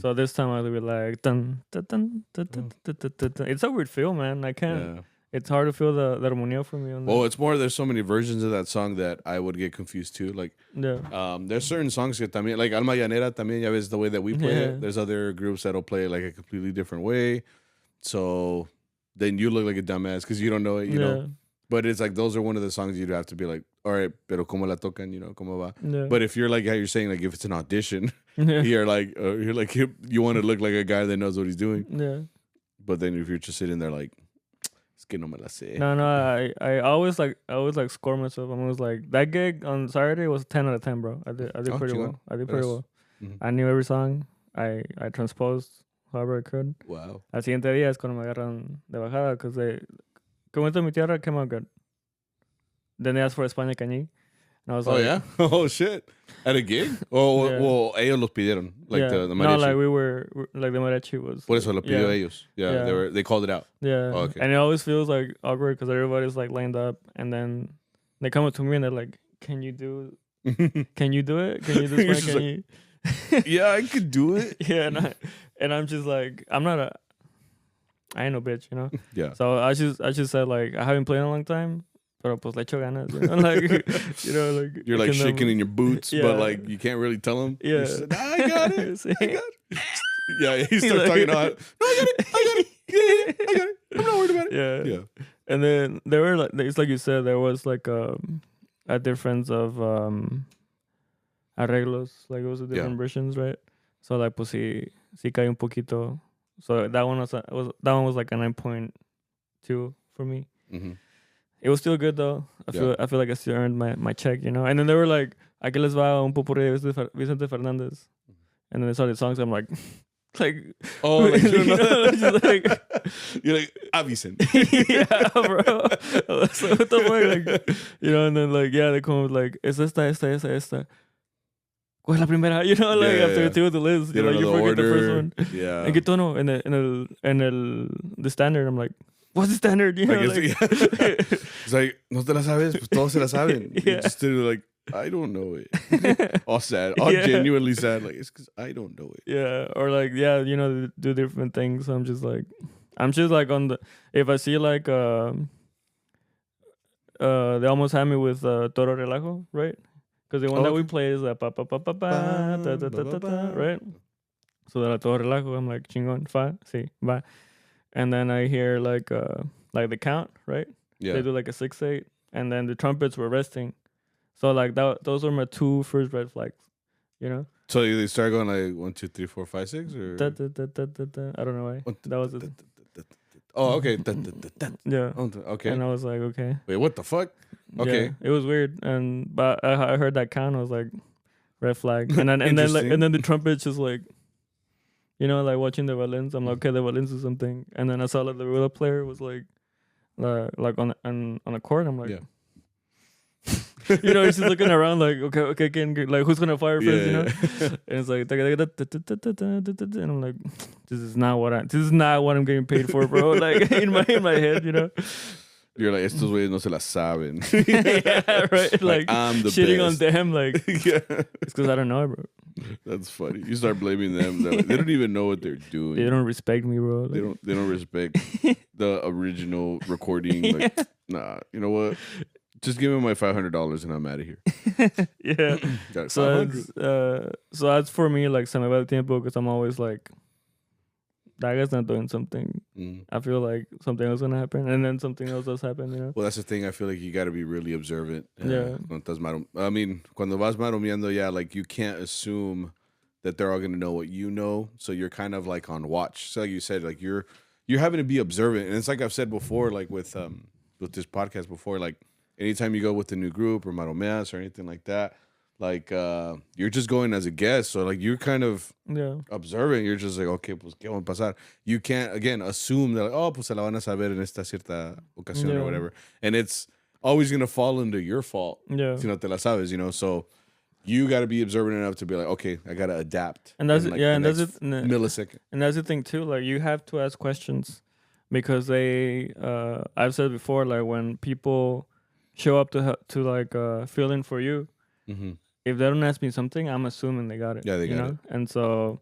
So this time I'll be like, dun, dun, dun, dun, dun, dun, dun, dun, dun. It's a weird feel, man. I can't. Yeah. It's hard to feel the armonía for me. Well, it's more. There's so many versions of that song that I would get confused too. Like, yeah. There's certain songs that también, like Alma Llanera también, ya ves the way that we play it. There's other groups that'll play it like a completely different way. So then you look like a dumbass because you don't know it, you know. But it's like those are one of the songs you'd have to be like, all right, pero como la tocan, you know, como va. Yeah. But if you're like how you're saying, like if it's an audition, you're like you want to look like a guy that knows what he's doing. Yeah. But then if you're just sitting there like, es que no me la sé. No, I always score myself. I'm always like, that gig on Saturday was 10 out of 10, bro. I did pretty well. I did pretty well. Mm-hmm. I knew every song. I transposed however I could. Wow. Al siguiente día es cuando me agarran de bajada because they, que went to mi tierra came out good. Then they asked for España Cañí. And I was like, yeah? Oh, shit. At a gig? Oh, yeah. Well, ellos los pidieron. Like the Mariachi. No, like we were, like the Mariachi was. Por eso lo pidió ellos. Yeah, they called it out. Yeah. Oh, okay. And it always feels like awkward because everybody's like lined up and then they come up to me and they're like, can you do it? Can you do España Cañí? Like, yeah, I could do it. Yeah, and I'm just like, I ain't no bitch, you know? Yeah. So I just said like, I haven't played in a long time. Pero pues le echo ganas, you know? Like, you know, like you're like shaking in your boots, but like you can't really tell them. Yeah, I got it. I got it. Yeah, he starts talking about. No, I got it. Yeah, I got it. I'm not worried about it. Yeah. And then there were like, it's like you said, there was like a difference of arreglos, like it was a different versions, right? So like pues sí cae un poquito. So that one was like a 9.2 for me. Mm-hmm. It was still good though. I feel like I still earned my check, you know. And then they were like, "Aquí les va un popurrí de Vicente Fernández," and then they started songs. I'm like, oh, like, you know, just like you're like avisen. Yeah, bro. So what the fuck, like, you know? And then like they come with like, "Es esta." ¿Cuál es la primera? You know, like after you do the list, you forget the first one. Yeah. ¿En qué tono? En the standard. I'm like, what's the standard? You know, it's like, no te la sabes, pues todos se la saben. You just did it like, I don't know it. All sad, all genuinely sad. Like, it's because I don't know it. Yeah, or like, you know, do different things. I'm just like on the, if I see like, they almost had me with Toro Relajo, right? Because the one that we play is like, pa pa pa pa pa, da da da da da, right? So that Toro Relajo, I'm like, chingon, fa, si, va. And then I hear like the count, right? Yeah. They do like a 6/8, and then the trumpets were resting. So like those were my two first red flags, you know. So they start going like 1, 2, 3, 4, 5, 6, or da, da, da, da, da, da. I don't know why. That was it. Oh, okay. Yeah. Okay. And I was like, okay. Wait, what the fuck? Okay. Yeah, it was weird, but I heard that count. I was like, red flag. And then the trumpets just like, you know, like watching the violins. I'm like, okay, the violins is something. And then I saw like the viola player was like on a chord. I'm like, yeah. You know, he's just looking around like, okay, like who's gonna fire first? You know, and it's like, and I'm like, this is not what I'm getting paid for, bro. Like in my head, you know. You're like, estos güeyes no se la saben. Yeah, right. Like I'm the shitting best. on them, like it's because I don't know, bro. That's funny. You start blaming them. They don't even know what they're doing. They don't respect me, bro. Like, they don't respect the original recording. Like, nah, you know what? Just give me my $500 and I'm out of here. Yeah. So that's for me, like, se me va el tiempo because I'm always like, that guy's not doing something. I feel like something else gonna happen, and then something else does happen, you know? Well, that's the thing. I feel like you got to be really observant. Yeah. I mean, cuando vas maromeando, like, you can't assume that they're all gonna know what you know, so you're kind of like on watch. So like you said, like you're having to be observant, and it's like I've said before, like with this podcast before, like anytime you go with a new group or maromeas or anything like that, like you're just going as a guest, so like you're kind of observing. You're just like, okay, pues qué va a pasar. You can't again assume that like, oh, pues se la van a saber en esta cierta ocasión or whatever. And it's always gonna fall into your fault. Yeah. Si no te la sabes, so you got to be observant enough to be like, okay, I got to adapt. And that's like and that's it. Millisecond. And that's the thing too. Like you have to ask questions because I've said before, like when people show up to fill in for you, if they don't ask me something, I'm assuming they got it. Yeah, they got it. And so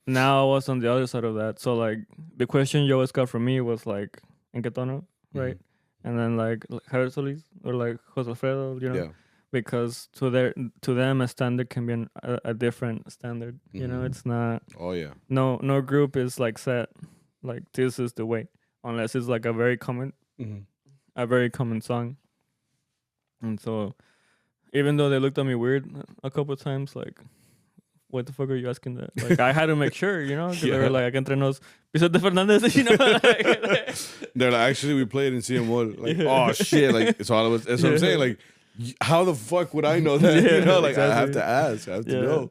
now I was on the other side of that. So like the question you always got from me was like, ¿En qué tono? Right? And then like Javier Solis or like Jose Alfredo, Yeah. Because to them a standard can be a different standard. It's not. Oh yeah. No group is like set like this is the way unless it's like a very common song. And so even though they looked at me weird a couple of times, like, what the fuck are you asking that? Like, I had to make sure, because they were like, acá entre nos, Vicente Fernandez, They're like, actually, we played in CMO. Like, oh shit, like it's all of us. That's what I'm saying. Like, how the fuck would I know that? Like exactly. I have to ask. I have to know.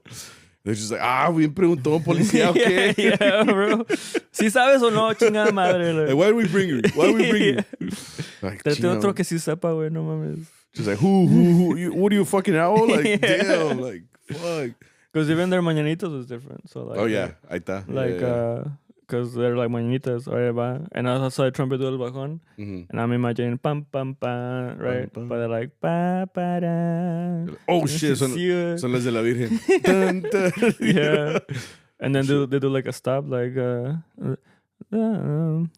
They're just like, bien preguntó policía, okay? Yeah, bro. Si sabes o no, chingada madre. Like, why do we bring you? Like, Trate otro que si sepa, güey, no mames. Just like, who? What are you, fucking owl? Like, damn, like, fuck. Because even their mañanitas was different. So like, oh yeah, ahí está. Like, because they're like mañanitas, right? And I saw the trumpet do el bajón, and I'm imagining pam pam pam, right? But they're like pa pa da. Oh shit, son las de la Virgen. Dun, dun. Yeah, and then they do like a stop, like bam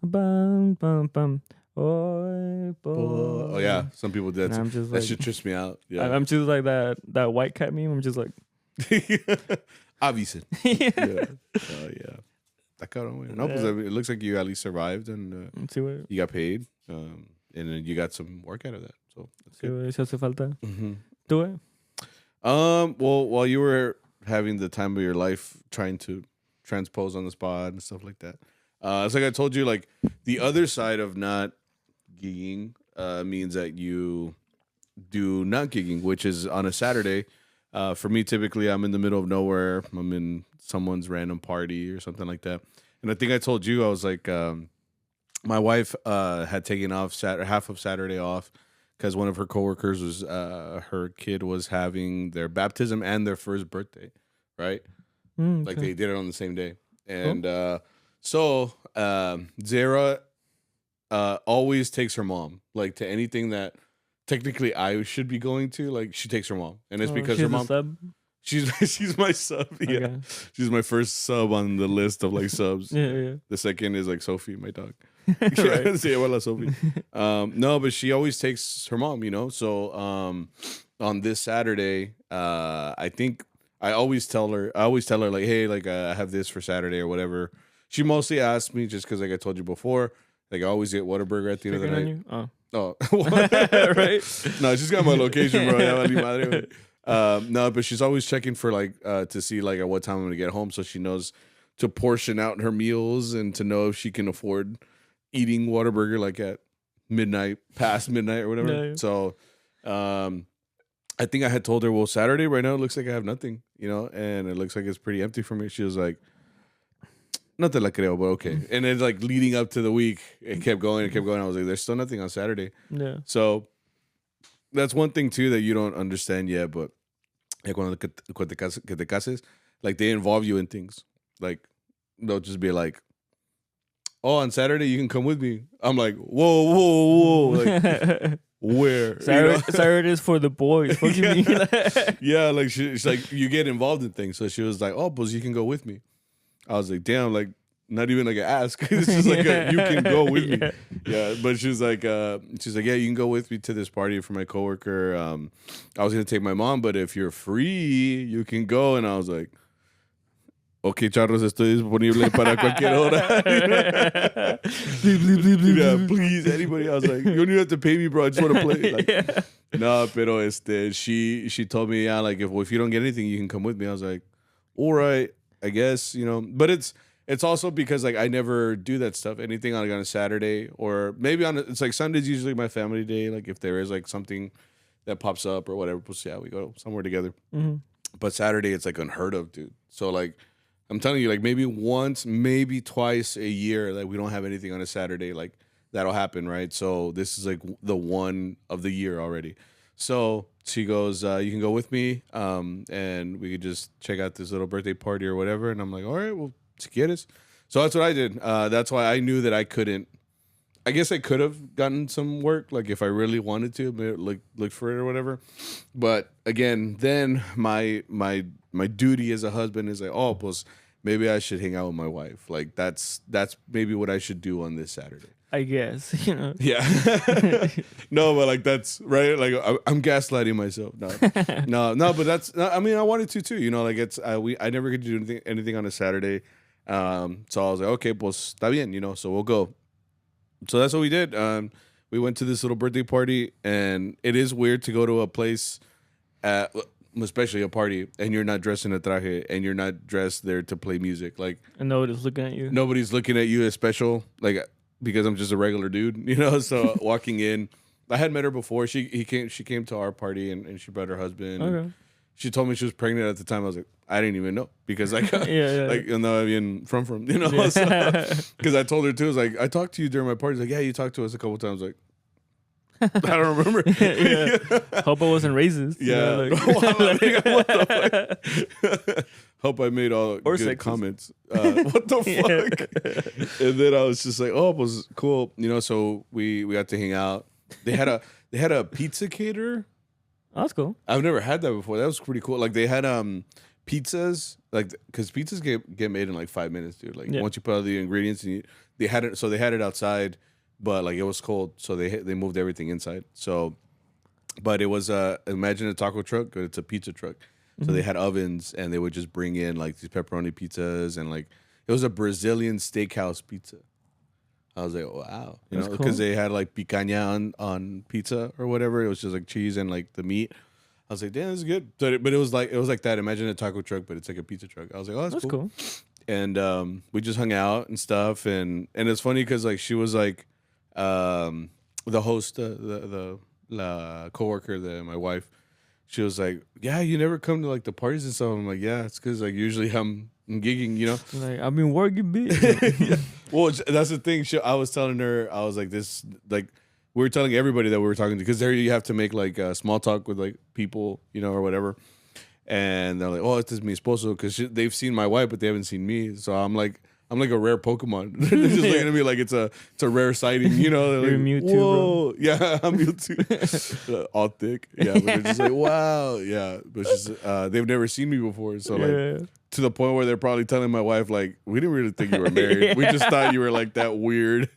bam bam. Oh yeah, some people did. That shit trips me out. Yeah, I'm just like that white cat meme. I'm just like, avisen. Yeah. Oh yeah. No, because it looks like you at least survived and you got paid, and then you got some work out of that. So that's good. Si hace falta. Do it. Well, while you were having the time of your life trying to transpose on the spot and stuff like that, it's like I told you, like the other side of not gigging means that you do not gigging, which is on a Saturday. For me, typically, I'm in the middle of nowhere. I'm in someone's random party or something like that. And I think I told you, I was like, my wife had taken off half of Saturday off because one of her coworkers was, her kid was having their baptism and their first birthday, right? Okay. Like they did it on the same day. And so Zara always takes her mom, like to anything that technically I should be going to, like she takes her mom, and it's because her mom. Sub? She's my sub. Yeah, okay. She's my first sub on the list of like subs. Yeah. The second is like Sophie, my dog. Right. Sí, hola, Sophie. No, but she always takes her mom. So on this Saturday, I think I always tell her like, hey, like I have this for Saturday or whatever. She mostly asks me just because, like I told you before, like I always get Whataburger at the end of the night. Oh, right. No, she's got my location, bro. No, but she's always checking for like to see like at what time I'm gonna get home, so she knows to portion out her meals and to know if she can afford eating Whataburger like at midnight, past midnight or whatever. Yeah. So, I think I had told her, well, Saturday right now it looks like I have nothing, and it looks like it's pretty empty for me. She was like, no te la creo, but okay. And then like leading up to the week, it kept going. I was like, there's still nothing on Saturday. Yeah. So that's one thing too that you don't understand yet, but cuando que te cases, like they involve you in things. Like they'll just be like, oh, on Saturday you can come with me. I'm like, whoa. Like, where? Saturday is for the boys. What do you mean? Yeah, like she's like, you get involved in things. So she was like, oh, but you can go with me. I was like, damn, like not even like an ask. It's just like you can go with me. Yeah, but she's like, yeah, you can go with me to this party for my coworker. I was gonna take my mom, but if you're free, you can go. And I was like, okay, Charros, estoy disponible para cualquier hora. Please, yeah, please, anybody. I was like, you don't even have to pay me, bro. I just want to play. Like, no, pero she told me, yeah, like if you don't get anything, you can come with me. I was like, all right, I guess, but it's also because like I never do that stuff. Anything on a Saturday or maybe it's like Sunday's usually my family day. Like if there is like something that pops up or whatever, yeah, we go somewhere together. Mm-hmm. But Saturday it's like unheard of, dude. So like I'm telling you, like maybe once, maybe twice a year, like we don't have anything on a Saturday. Like that'll happen, right? So this is like the one of the year already. So she goes, you can go with me, and we could just check out this little birthday party or whatever. And I'm like, all right, well, si quieres. So that's what I did. That's why I knew that I couldn't. I guess I could have gotten some work, like if I really wanted to, look for it or whatever. But again, then my duty as a husband is like, oh, pues maybe I should hang out with my wife. Like that's maybe what I should do on this Saturday. I guess, you know. Yeah. No, but like that's right. Like I'm gaslighting myself. No, but that's. I mean, I wanted to too. You know, like it's I never could do anything on a Saturday. So I was like, okay, pues está bien. You know, so we'll go. So that's what we did. We went to this little birthday party, and it is weird to go to a place, especially a party, and you're not dressed in a traje, and you're not dressed there to play music. Like, and nobody's looking at you. Nobody's looking at you as special, like because I'm just a regular dude, you know. So walking in, I had met her before. She came to our party, and she brought her husband. Okay. She told me she was pregnant at the time. I was like, I didn't even know because like, yeah. like no, I mean from you know, because I told her too. I was like, I talked to you during my party. She's like, yeah, you talked to us a couple times. Like, I don't remember. Yeah. Hope I wasn't racist. Yeah. You know, What the fuck? Hope I made all good sexist comments. What the fuck? And then I was just like, oh, it was cool. You know, so we got to hang out. They had a pizza caterer. Oh, that's cool. I've never had that before. That was pretty cool. Like they had pizzas, like because pizzas get made in like 5 minutes, dude. Like once you put all the ingredients, and they had it outside, but like it was cold, so they moved everything inside. So, but it was imagine a taco truck, but it's a pizza truck. So they had ovens, and they would just bring in like these pepperoni pizzas, and like it was a Brazilian steakhouse pizza. I was like, wow, you know, because they had like picanha on pizza or whatever. It was just like cheese and like the meat. I was like, damn, this is good. But it was like that. Imagine a taco truck, but it's like a pizza truck. I was like, oh, that's cool. And we just hung out and stuff, and it's funny because like she was like, the host, the coworker, my wife. She was like, yeah, you never come to like the parties and stuff. I'm like, yeah, it's because like usually I'm gigging, you know. Like I've been working, bitch. Yeah. Well, that's the thing. I was telling her, I was like, this, like, we were telling everybody that we were talking to, because there you have to make like small talk with like people, you know, or whatever. And they're like, oh, this is mi esposo, because they've seen my wife, but they haven't seen me. So I'm like a rare Pokemon. They're just looking at me like it's a rare sighting, you know. They're You're like, Mewtwo, whoa, bro. Yeah, I'm Mewtwo, all thick. Yeah, but they're just like, wow, yeah. But it's just they've never seen me before, so like to the point where they're probably telling my wife like, we didn't really think you were married. We just thought you were like that weird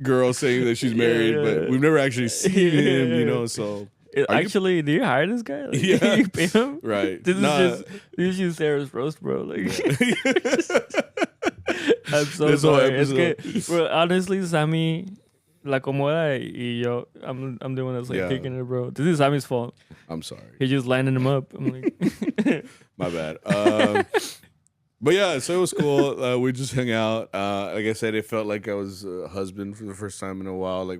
girl saying that she's married, but we've never actually seen him, you know. So. Actually, do you hire this guy? Like, yeah, you pay him? Right. This is just Sarah's roast, bro. Like, I'm so This whole sorry. Es que, episode. bro, honestly, Sammy la acomoda y yo, I'm the one that's like kicking it, bro. This is Sammy's fault. I'm sorry. He's just lining him up. I'm like, my bad. But yeah, so it was cool. We just hung out. Like I said, it felt like I was a husband for the first time in a while. Like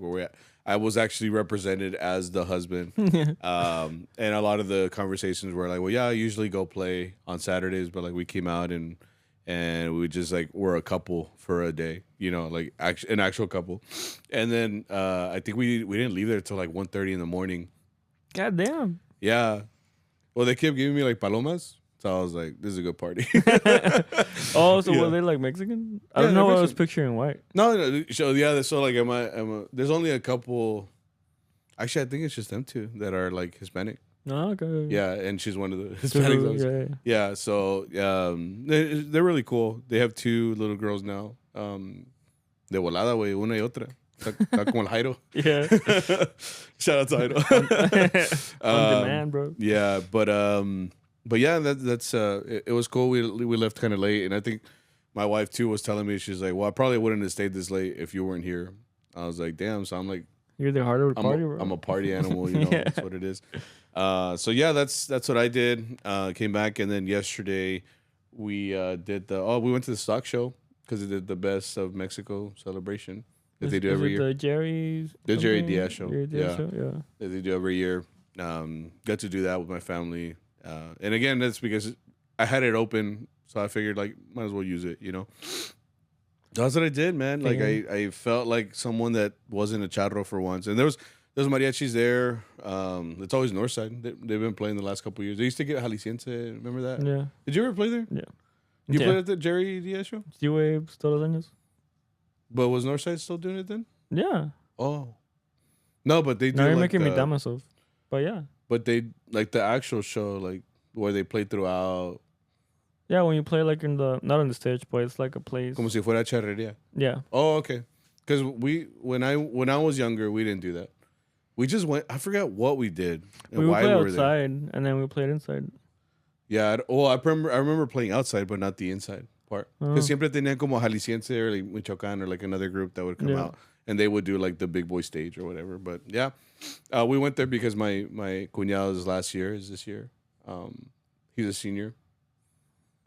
I was actually represented as the husband. And a lot of the conversations were like, well, yeah, I usually go play on Saturdays, but like we came out and we just like were a couple for a day, you know, like an actual couple. And then I think we didn't leave there till like 1:30 in the morning. God damn. Yeah. Well, they kept giving me like palomas. So I was like, this is a good party. Oh, so were they like Mexican? I don't know what I was picturing white. No. So yeah, so like there's only a couple. Actually, I think it's just them two that are like Hispanic. No, okay. Yeah, and she's one of the Hispanics. Yeah, so they're really cool. They have 2 little girls now. De volada, güey, una y otra. Está como el Jairo. Yeah. Shout out to Jairo. On demand, bro. Yeah, but yeah, that's it was cool. We left kind of late, and I think my wife too was telling me, she's like, well, I probably wouldn't have stayed this late if you weren't here. I was like, damn. So I'm like, you're the heart of the party, bro. I'm a party animal, you know. That's what it is. So yeah, that's what I did. Came back, and then yesterday we did we went to the stock show because they did the Best of Mexico celebration that they do every year. The Jerry Diaz show. Yeah. That they do every year. Got to do that with my family. And again, that's because I had it open, so I figured like might as well use it, you know. That's what I did, man. Like I felt like someone that wasn't a charro for once. And there's mariachis there. It's always Northside. They've been playing the last couple of years. They used to get Jalisciense. Remember that? Yeah. Did you ever play there? Yeah. You played at the Jerry Diaz show? G-Waves, todos los años. But was Northside still doing it then? Yeah. Oh. No, but they do. Now you're like making me doubt myself. But yeah. But they like the actual show, like where they play throughout. Yeah, when you play like in the not on the stage, but it's like a place. Como si fuera charrería. Yeah. Oh, okay. Because when I was younger, we didn't do that. We just went. I forgot what we did. And we would why play we were outside, there. and then we played inside. Yeah. I remember playing outside, but not the inside part. Because siempre tenían como Jalisciense or like Michoacán or like another group that would come out, and they would do like the big boy stage or whatever. But yeah, we went there because my cuñado's last year is this year. He's a senior.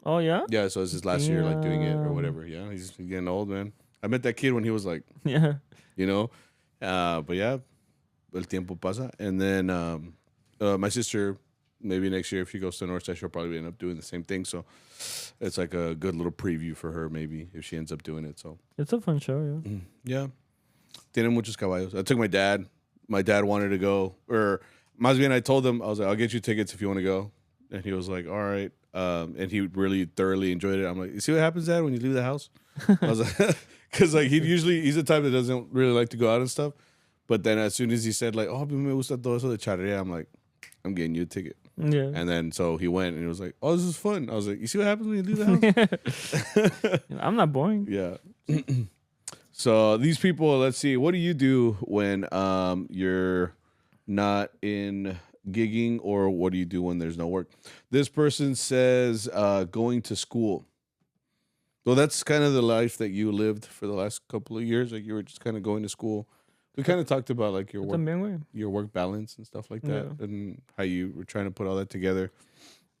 Oh yeah. Yeah, so it's his last year, like doing it or whatever. Yeah, he's getting old, man. I met that kid when he was like, you know, but yeah, el tiempo pasa. And then my sister, maybe next year if she goes to Northside, she'll probably end up doing the same thing. So it's like a good little preview for her, maybe if she ends up doing it. So it's a fun show, yeah. Yeah, tiene muchos caballos. I took my dad. My dad wanted to go, or más bien I told him, I was like, I'll get you tickets if you want to go, and he was like, all right. And he really thoroughly enjoyed it. I'm like, you see what happens, Dad, when you leave the house? I was like, because like he's the type that doesn't really like to go out and stuff. But then as soon as he said like, oh, me gusta todo eso de charrería, I'm like, I'm getting you a ticket. Yeah. And then so he went and he was like, oh, this is fun. I was like, you see what happens when you leave the house? I'm not boring. Yeah. So these people, let's see, what do you do when you're not in gigging, or what do you do when there's no work? This person says going to school. Well, that's kind of the life that you lived for the last couple of years. Like you were just kind of going to school. We kind of talked about like your work balance and stuff like that, and how you were trying to put all that together.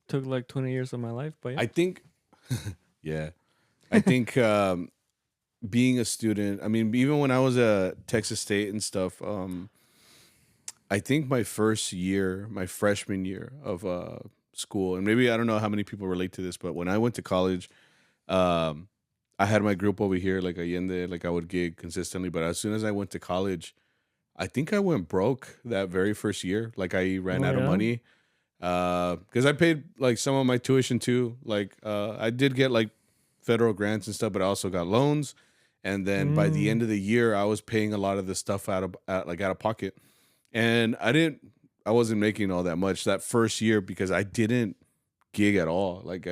Took like 20 years of my life, but yeah. I think, yeah, I think being a student. I mean, even when I was at Texas State and stuff. I think my freshman year of school, and maybe I don't know how many people relate to this, but when I went to college, I had my group over here, like Allende, like I would gig consistently. But as soon as I went to college, I think I went broke that very first year. Like I ran out of money because I paid like some of my tuition too. Like I did get like federal grants and stuff, but I also got loans. And then by the end of the year, I was paying a lot of the stuff out of pocket. And I wasn't making all that much that first year because I didn't gig at all. Like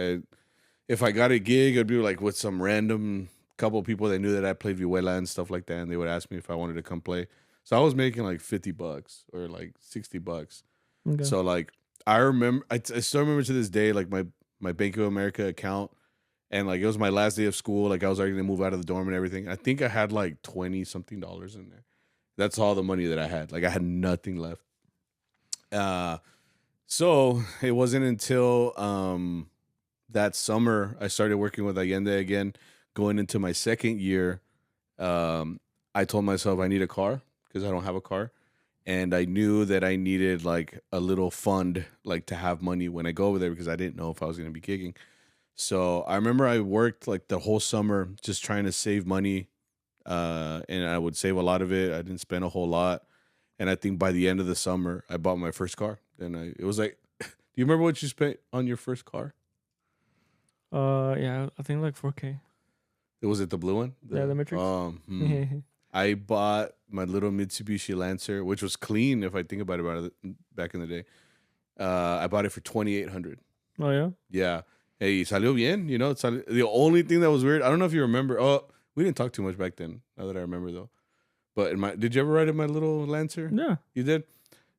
if I got a gig, it'd be like with some random couple of people that knew that I played vihuela and stuff like that. And they would ask me if I wanted to come play. So I was making like $50 or like $60. Okay. So like, I still remember to this day, like my Bank of America account, and like, it was my last day of school. Like I was already going to move out of the dorm and everything. I think I had like $20-something in there. That's all the money that I had. Like I had nothing left. So it wasn't until that summer I started working with Allende again. Going into my second year, I told myself I need a car because I don't have a car. And I knew that I needed like a little fund, like to have money when I go over there, because I didn't know if I was going to be gigging. So I remember I worked like the whole summer just trying to save money. And I would save a lot of it. I didn't spend a whole lot. And I think by the end of the summer, I bought my first car. And it was like, do you remember what you spent on your first car? Yeah, I think like 4K. Was it the blue one? Yeah, the Matrix. I bought my little Mitsubishi Lancer, which was clean if I think about it back in the day. I bought it for $2,800. Oh, yeah? Yeah. Hey, salió bien, you know? The only thing that was weird, I don't know if you remember. Oh, we didn't talk too much back then, now that I remember, though. But did you ever ride in my little Lancer? Yeah. You did?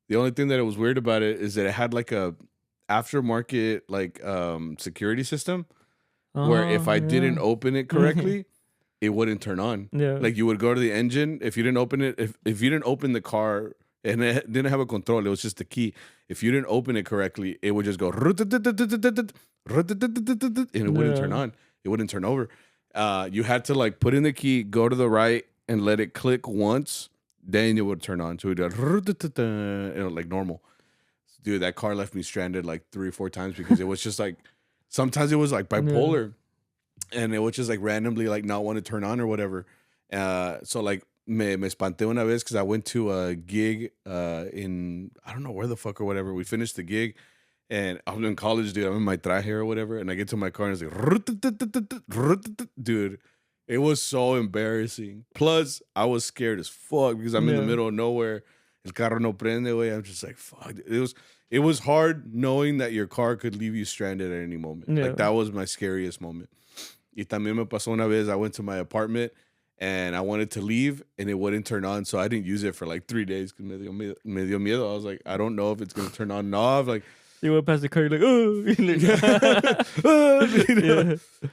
The only thing that was weird about it is that it had like a aftermarket like security system where if I didn't open it correctly, it wouldn't turn on. Yeah. Like you would go to the engine. If you didn't open it, if you didn't open the car and it didn't have a control, it was just the key. If you didn't open it correctly, it would just go and it wouldn't turn on. It wouldn't turn over. You had to like put in the key, go to the right, and let it click once. Then it would turn on. So it would like normal. Dude, that car left me stranded like 3 or 4 times because it was just like, sometimes it was like bipolar. and it would just like randomly like not want to turn on or whatever. So like me espanté una vez because I went to a gig in I don't know where the fuck or whatever. We finished the gig. And I'm in college, dude. I'm in my traje or whatever. And I get to my car and it's like, dude, it was so embarrassing. Plus, I was scared as fuck because I'm in the middle of nowhere. El carro no prende, way. I'm just like, fuck. It was hard knowing that your car could leave you stranded at any moment. Like, that was my scariest moment. Y también me pasó una vez. I went to my apartment and I wanted to leave and it wouldn't turn on. So I didn't use it for like 3 days because me dio miedo. I was like, I don't know if it's going to turn on and off. Like, you went past the car, you're like, oh.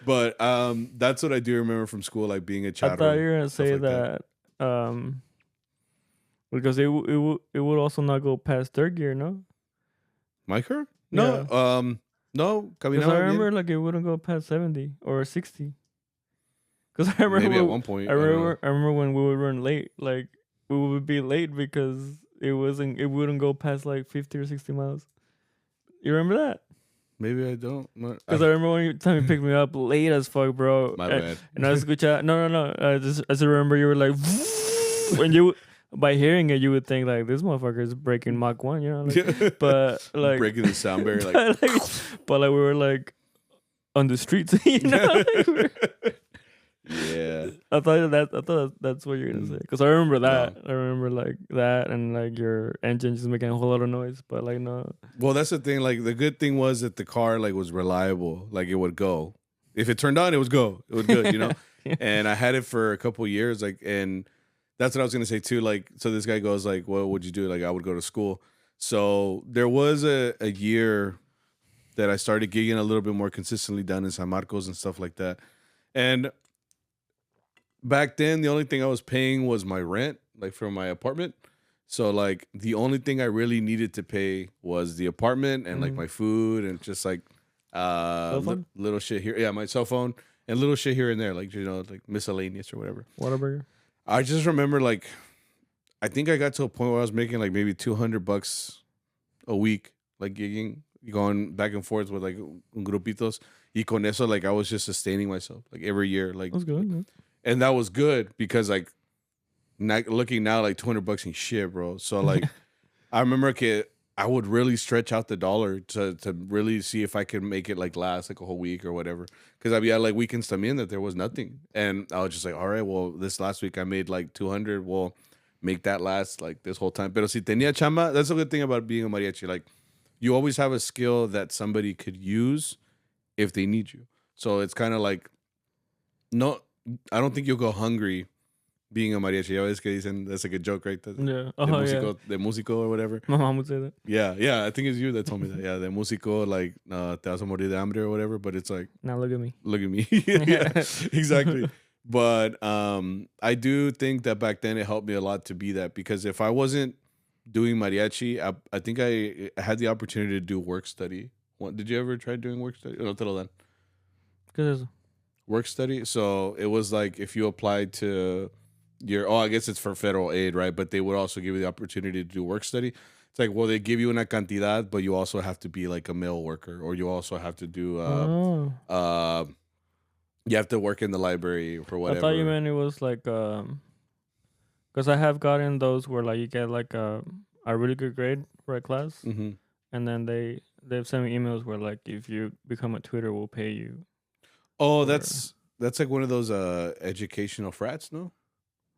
But that's what I do remember from school, like being a child. I thought you were gonna say that. Because it would also not go past third gear, no? My car? No, no. Because I remember like it wouldn't go past 70 or 60. Because I remember maybe at one point. I remember when we would run late, like we would be late because it wouldn't go past like 50 or 60 miles. You remember that? Maybe I don't. Because I remember when time you picked me up late as fuck, bro. My bad. And I was no. I just remember you were like, when you by hearing it, you would think like this motherfucker is breaking Mach 1, you know? Like, but like breaking the sound barrier, like. But like we were like on the streets, you know? Yeah, I thought that's what you're gonna say because I remember that. No. I remember like that and like your engine just making a whole lot of noise, but like no. Well, that's the thing. Like the good thing was that the car like was reliable. Like it would go. If it turned on, it would go. It was good, you know. Yeah. And I had it for a couple of years. Like, and that's what I was gonna say too. Like, so this guy goes like, "What would you do?" Like, I would go to school. So there was a year that I started gigging a little bit more consistently down in San Marcos and stuff like that, and back then, the only thing I was paying was my rent, like from my apartment. So like the only thing I really needed to pay was the apartment and like my food and just like little shit here. Yeah, my cell phone and little shit here and there, like, you know, like miscellaneous or whatever. Whataburger. I just remember like, I think I got to a point where I was making like maybe $200 a week, like gigging, going back and forth with like grupitos. Y con eso, like I was just sustaining myself like every year. Like, that's good. Man. And that was good because like looking now, like $200 ain't shit, bro. So like I remember I would really stretch out the dollar to really see if I could make it like last like a whole week or whatever. Because I'd be at like weekends también that there was nothing. And I was just like, all right, well, this last week I made like 200. Well, make that last like this whole time. Pero si tenía chamba, that's a good thing about being a mariachi. Like you always have a skill that somebody could use if they need you. So it's kind of like, no, I don't think you'll go hungry being a mariachi. Ya ves que dicen, that's like a joke, right? Yeah. De músico or whatever. My mom would say that. Yeah. I think it's you that told me that. Yeah, de músico, like, te vas a morir de hambre or whatever. But it's like, now look at me. Look at me. Yeah, exactly. But I do think that back then it helped me a lot to be that, because if I wasn't doing mariachi, I think I had the opportunity to do work study. Did you ever try doing work study? No te lo dan. ¿Qué es eso? Work study. So it was like if you applied to I guess it's for federal aid, right? But they would also give you the opportunity to do work study. It's like, well, they give you una cantidad, but you also have to be like a mail worker, or you also have to do you have to work in the library for whatever. I thought you meant it was like because I have gotten those where like you get like a really good grade for a class, and then they've sent me emails where like if you become a tutor, we'll pay you. Oh, that's like one of those educational frats, no?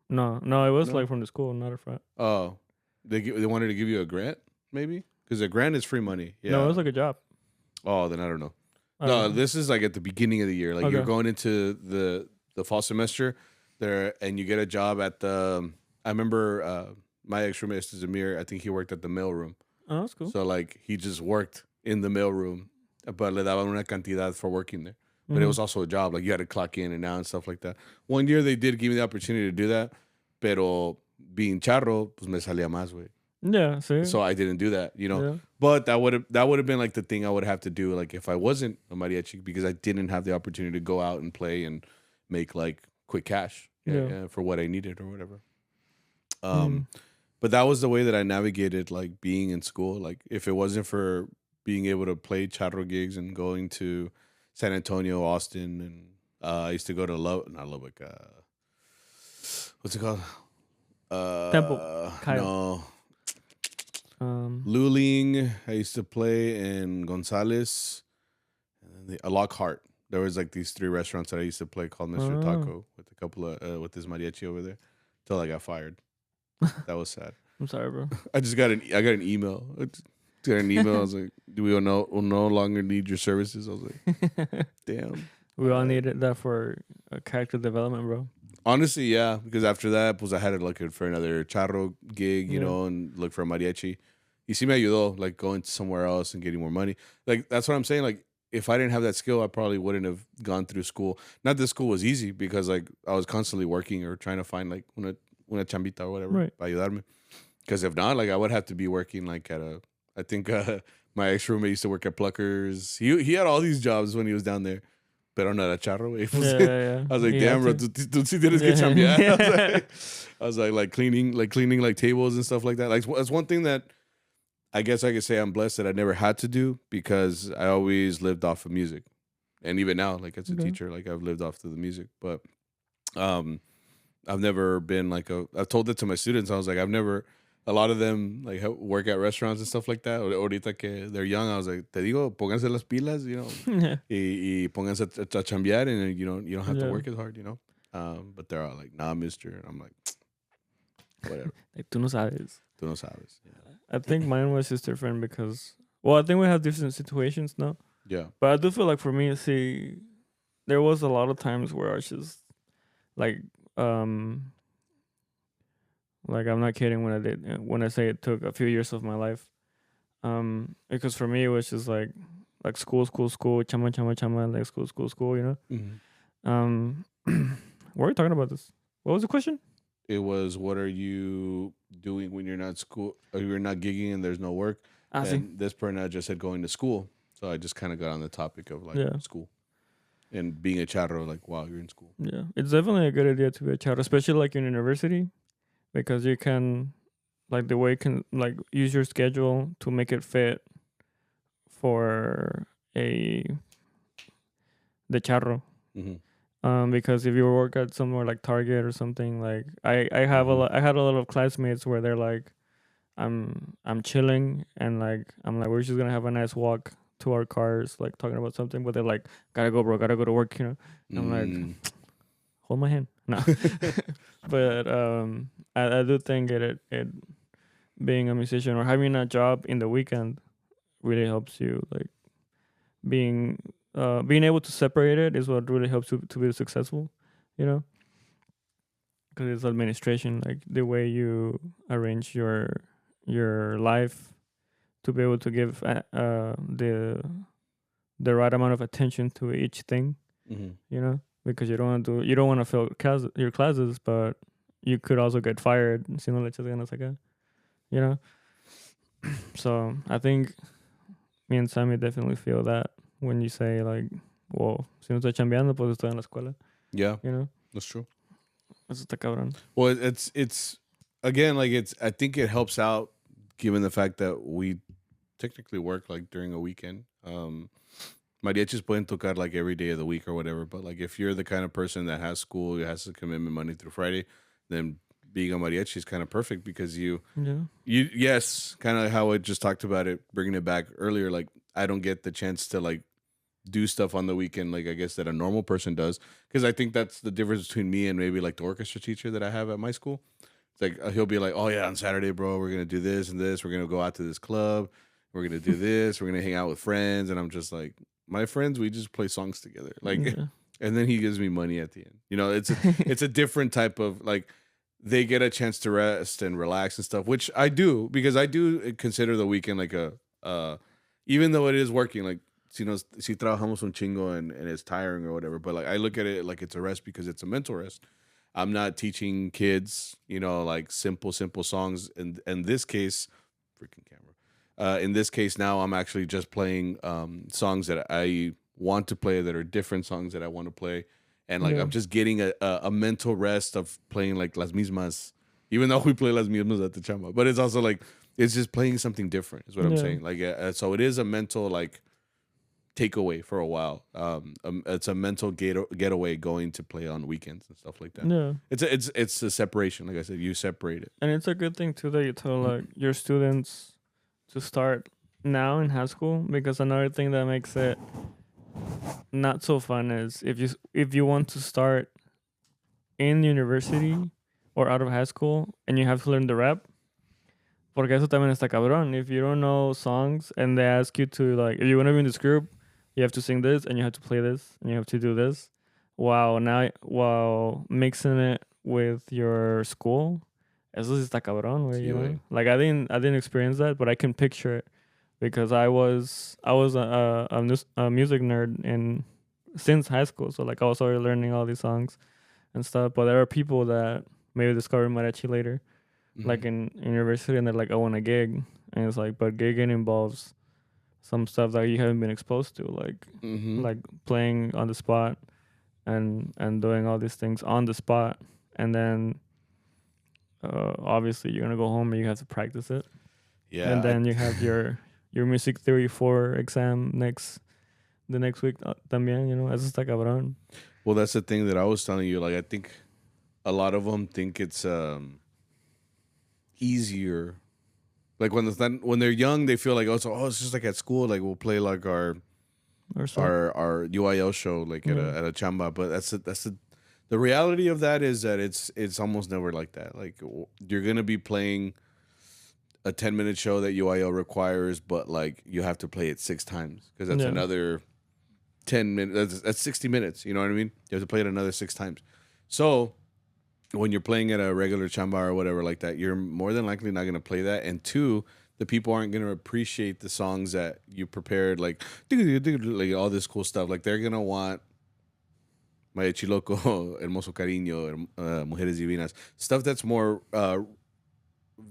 No, it was like from the school, not a frat. Oh, they wanted to give you a grant, maybe? Because a grant is free money. Yeah. No, it was like a job. Oh, then I don't know. No, this is like at the beginning of the year. Like you're going into the fall semester there, and you get a job at the. I remember my ex-roommate Zamir. I think he worked at the mailroom. Oh, that's cool. So like he just worked in the mailroom, but le daban una cantidad for working there. But it was also a job. Like you had to clock in and out and stuff like that. One year they did give me the opportunity to do that, pero being charro, pues me salía más, güey. Yeah, see? So I didn't do that, you know. Yeah. But that would have been like the thing I would have to do, like if I wasn't a mariachi, because I didn't have the opportunity to go out and play and make like quick cash for what I needed or whatever. But that was the way that I navigated like being in school. Like if it wasn't for being able to play charro gigs and going to San Antonio, Austin, I used to go to not Lubbock. What's it called? Temple. Kyle. No. Um, Luling. I used to play in Gonzales, and then Lockhart. There was like these 3 restaurants that I used to play called Mr. Taco with a couple of with this mariachi over there, till I got fired. That was sad. I'm sorry, bro. I got an email. I got an email. I was like, "Do we no longer need your services?" I was like, "Damn." We all needed that for character development, bro. Honestly, yeah, because after that, I had to look for another charro gig, you know, and look for a mariachi. Y sí me ayudó, like going somewhere else and getting more money. Like that's what I'm saying. Like if I didn't have that skill, I probably wouldn't have gone through school. Not that school was easy, because like I was constantly working or trying to find like una chambita or whatever para ayudarme. Because if not, like I would have to be working like at a. I think my ex roommate used to work at Pluckers. He had all these jobs when he was down there. Pero no era charro, güey. Yeah. I was like, damn, bro, tú sí tienes que chambear. I was like cleaning like tables and stuff like that. Like that's one thing that I guess I could say I'm blessed that I never had to do, because I always lived off of music. And even now, like as a teacher, like I've lived off of the music. But I've never been like I've told it to my students. I was like, a lot of them like work at restaurants and stuff like that. Ahorita que they're young, I was like, te digo, pónganse las pilas, you know, y pónganse a chambear, and you don't have to work as hard, you know. But they're all like, nah, mister. And I'm like, whatever. Like, tú no sabes. Tú no sabes. Yeah. I think mine was just different because, well, I think we have different situations now. Yeah. But I do feel like for me, see, there was a lot of times where I was just like I'm not kidding when I say it took a few years of my life. Because for me it was just like school, chamba, like school, you know. Mm-hmm. What are we talking about this? What was the question? It was, what are you doing when you're not school, or you're not gigging and there's no work? And this person just said going to school, so I just kind of got on the topic of like school and being a charro, like while you're in school. Yeah, it's definitely a good idea to be a charro, especially like in university, because you can, like, the way you can like use your schedule to make it fit for the charro. Mm-hmm. Because if you work at somewhere like Target or something, like I had a lot of classmates where they're like, I'm chilling, and like I'm like, we're just gonna have a nice walk to our cars, like talking about something, but they're like, gotta go, bro, gotta go to work, you know. I'm like, hold my hand. No. But I do think it being a musician or having a job in the weekend really helps you, like being able to separate it is what really helps you to be successful, you know, because it's administration, like the way you arrange your life to be able to give the right amount of attention to each thing, you know, because you don't want to fail your classes, but you could also get fired, si no le echas ganas acá, you know. So I think me and Sammy definitely feel that when you say like, well, si no estoy chambeando, pues estoy en la escuela. Yeah, you know, that's true. Eso está cabrón. Well, it's again, like I think it helps out given the fact that we technically work like during a weekend. Mariachis pueden tocar like every day of the week or whatever, but like if you're the kind of person that has school, has a commitment Monday through Friday, then being a mariachi is kind of perfect, because you yes, kind of how I just talked about it, bringing it back earlier. Like I don't get the chance to like do stuff on the weekend, like I guess that a normal person does, because I think that's the difference between me and maybe like the orchestra teacher that I have at my school. It's like he'll be like, oh yeah, on Saturday, bro, we're gonna do this and this. We're gonna go out to this club. We're gonna do this. We're gonna hang out with friends, and I'm just like, my friends, we just play songs together, like, and then he gives me money at the end. You know, it's a different type of like. They get a chance to rest and relax and stuff, which I do, because I do consider the weekend like even though it is working, like, si trabajamos un chingo and it's tiring or whatever, but like I look at it like it's a rest because it's a mental rest. I'm not teaching kids, you know, like simple songs. And in this case, freaking camera. In this case, now I'm actually just playing songs that I want to play, that are different songs that I want to play. And like I'm just getting a mental rest of playing like las mismas, even though we play las mismas at the chamba. But it's also like it's just playing something different, is what I'm saying. Like so it is a mental like takeaway for a while. It's a mental getaway going to play on weekends and stuff like that. Yeah. It's a separation. Like I said, you separate it. And it's a good thing too that you tell like your students to start now in high school, because another thing that makes it not so fun is if you want to start in university or out of high school and you have to learn the rap. Porque eso también está cabrón. If you don't know songs and they ask you to like, if you want to be in this group, you have to sing this and you have to play this and you have to do this. Wow, now while mixing it with your school, eso sí está cabrón, güey. Sí, You know? güey. Like I didn't experience that, but I can picture it because I was a music nerd since high school. So like I was already learning all these songs and stuff. But there are people that maybe discovered Mariachi later, like in university, and they're like, I want a gig, and it's like, but gigging involves some stuff that you haven't been exposed to, like playing on the spot and doing all these things on the spot, and then obviously you're gonna go home and you have to practice it. Yeah, and then you have your music theory 4 exam the next week también, you know. Eso está cabrón. Well, that's the thing that I was telling you. Like, I think a lot of them think it's easier. Like when they're young, they feel like it's just like at school. Like we'll play like our UIL show like at a chamba. But that's the reality of that is that it's almost never like that. Like you're gonna be playing a 10-minute show that UIL requires, but like you have to play it 6 times because that's another 10 minutes. That's 60 minutes. You know what I mean? You have to play it another 6 times. So when you're playing at a regular chamba or whatever like that, you're more than likely not going to play that. And 2, the people aren't going to appreciate the songs that you prepared, like all this cool stuff. Like they're going to want Mariachi Loco, Hermoso Cariño, Mujeres Divinas, stuff that's more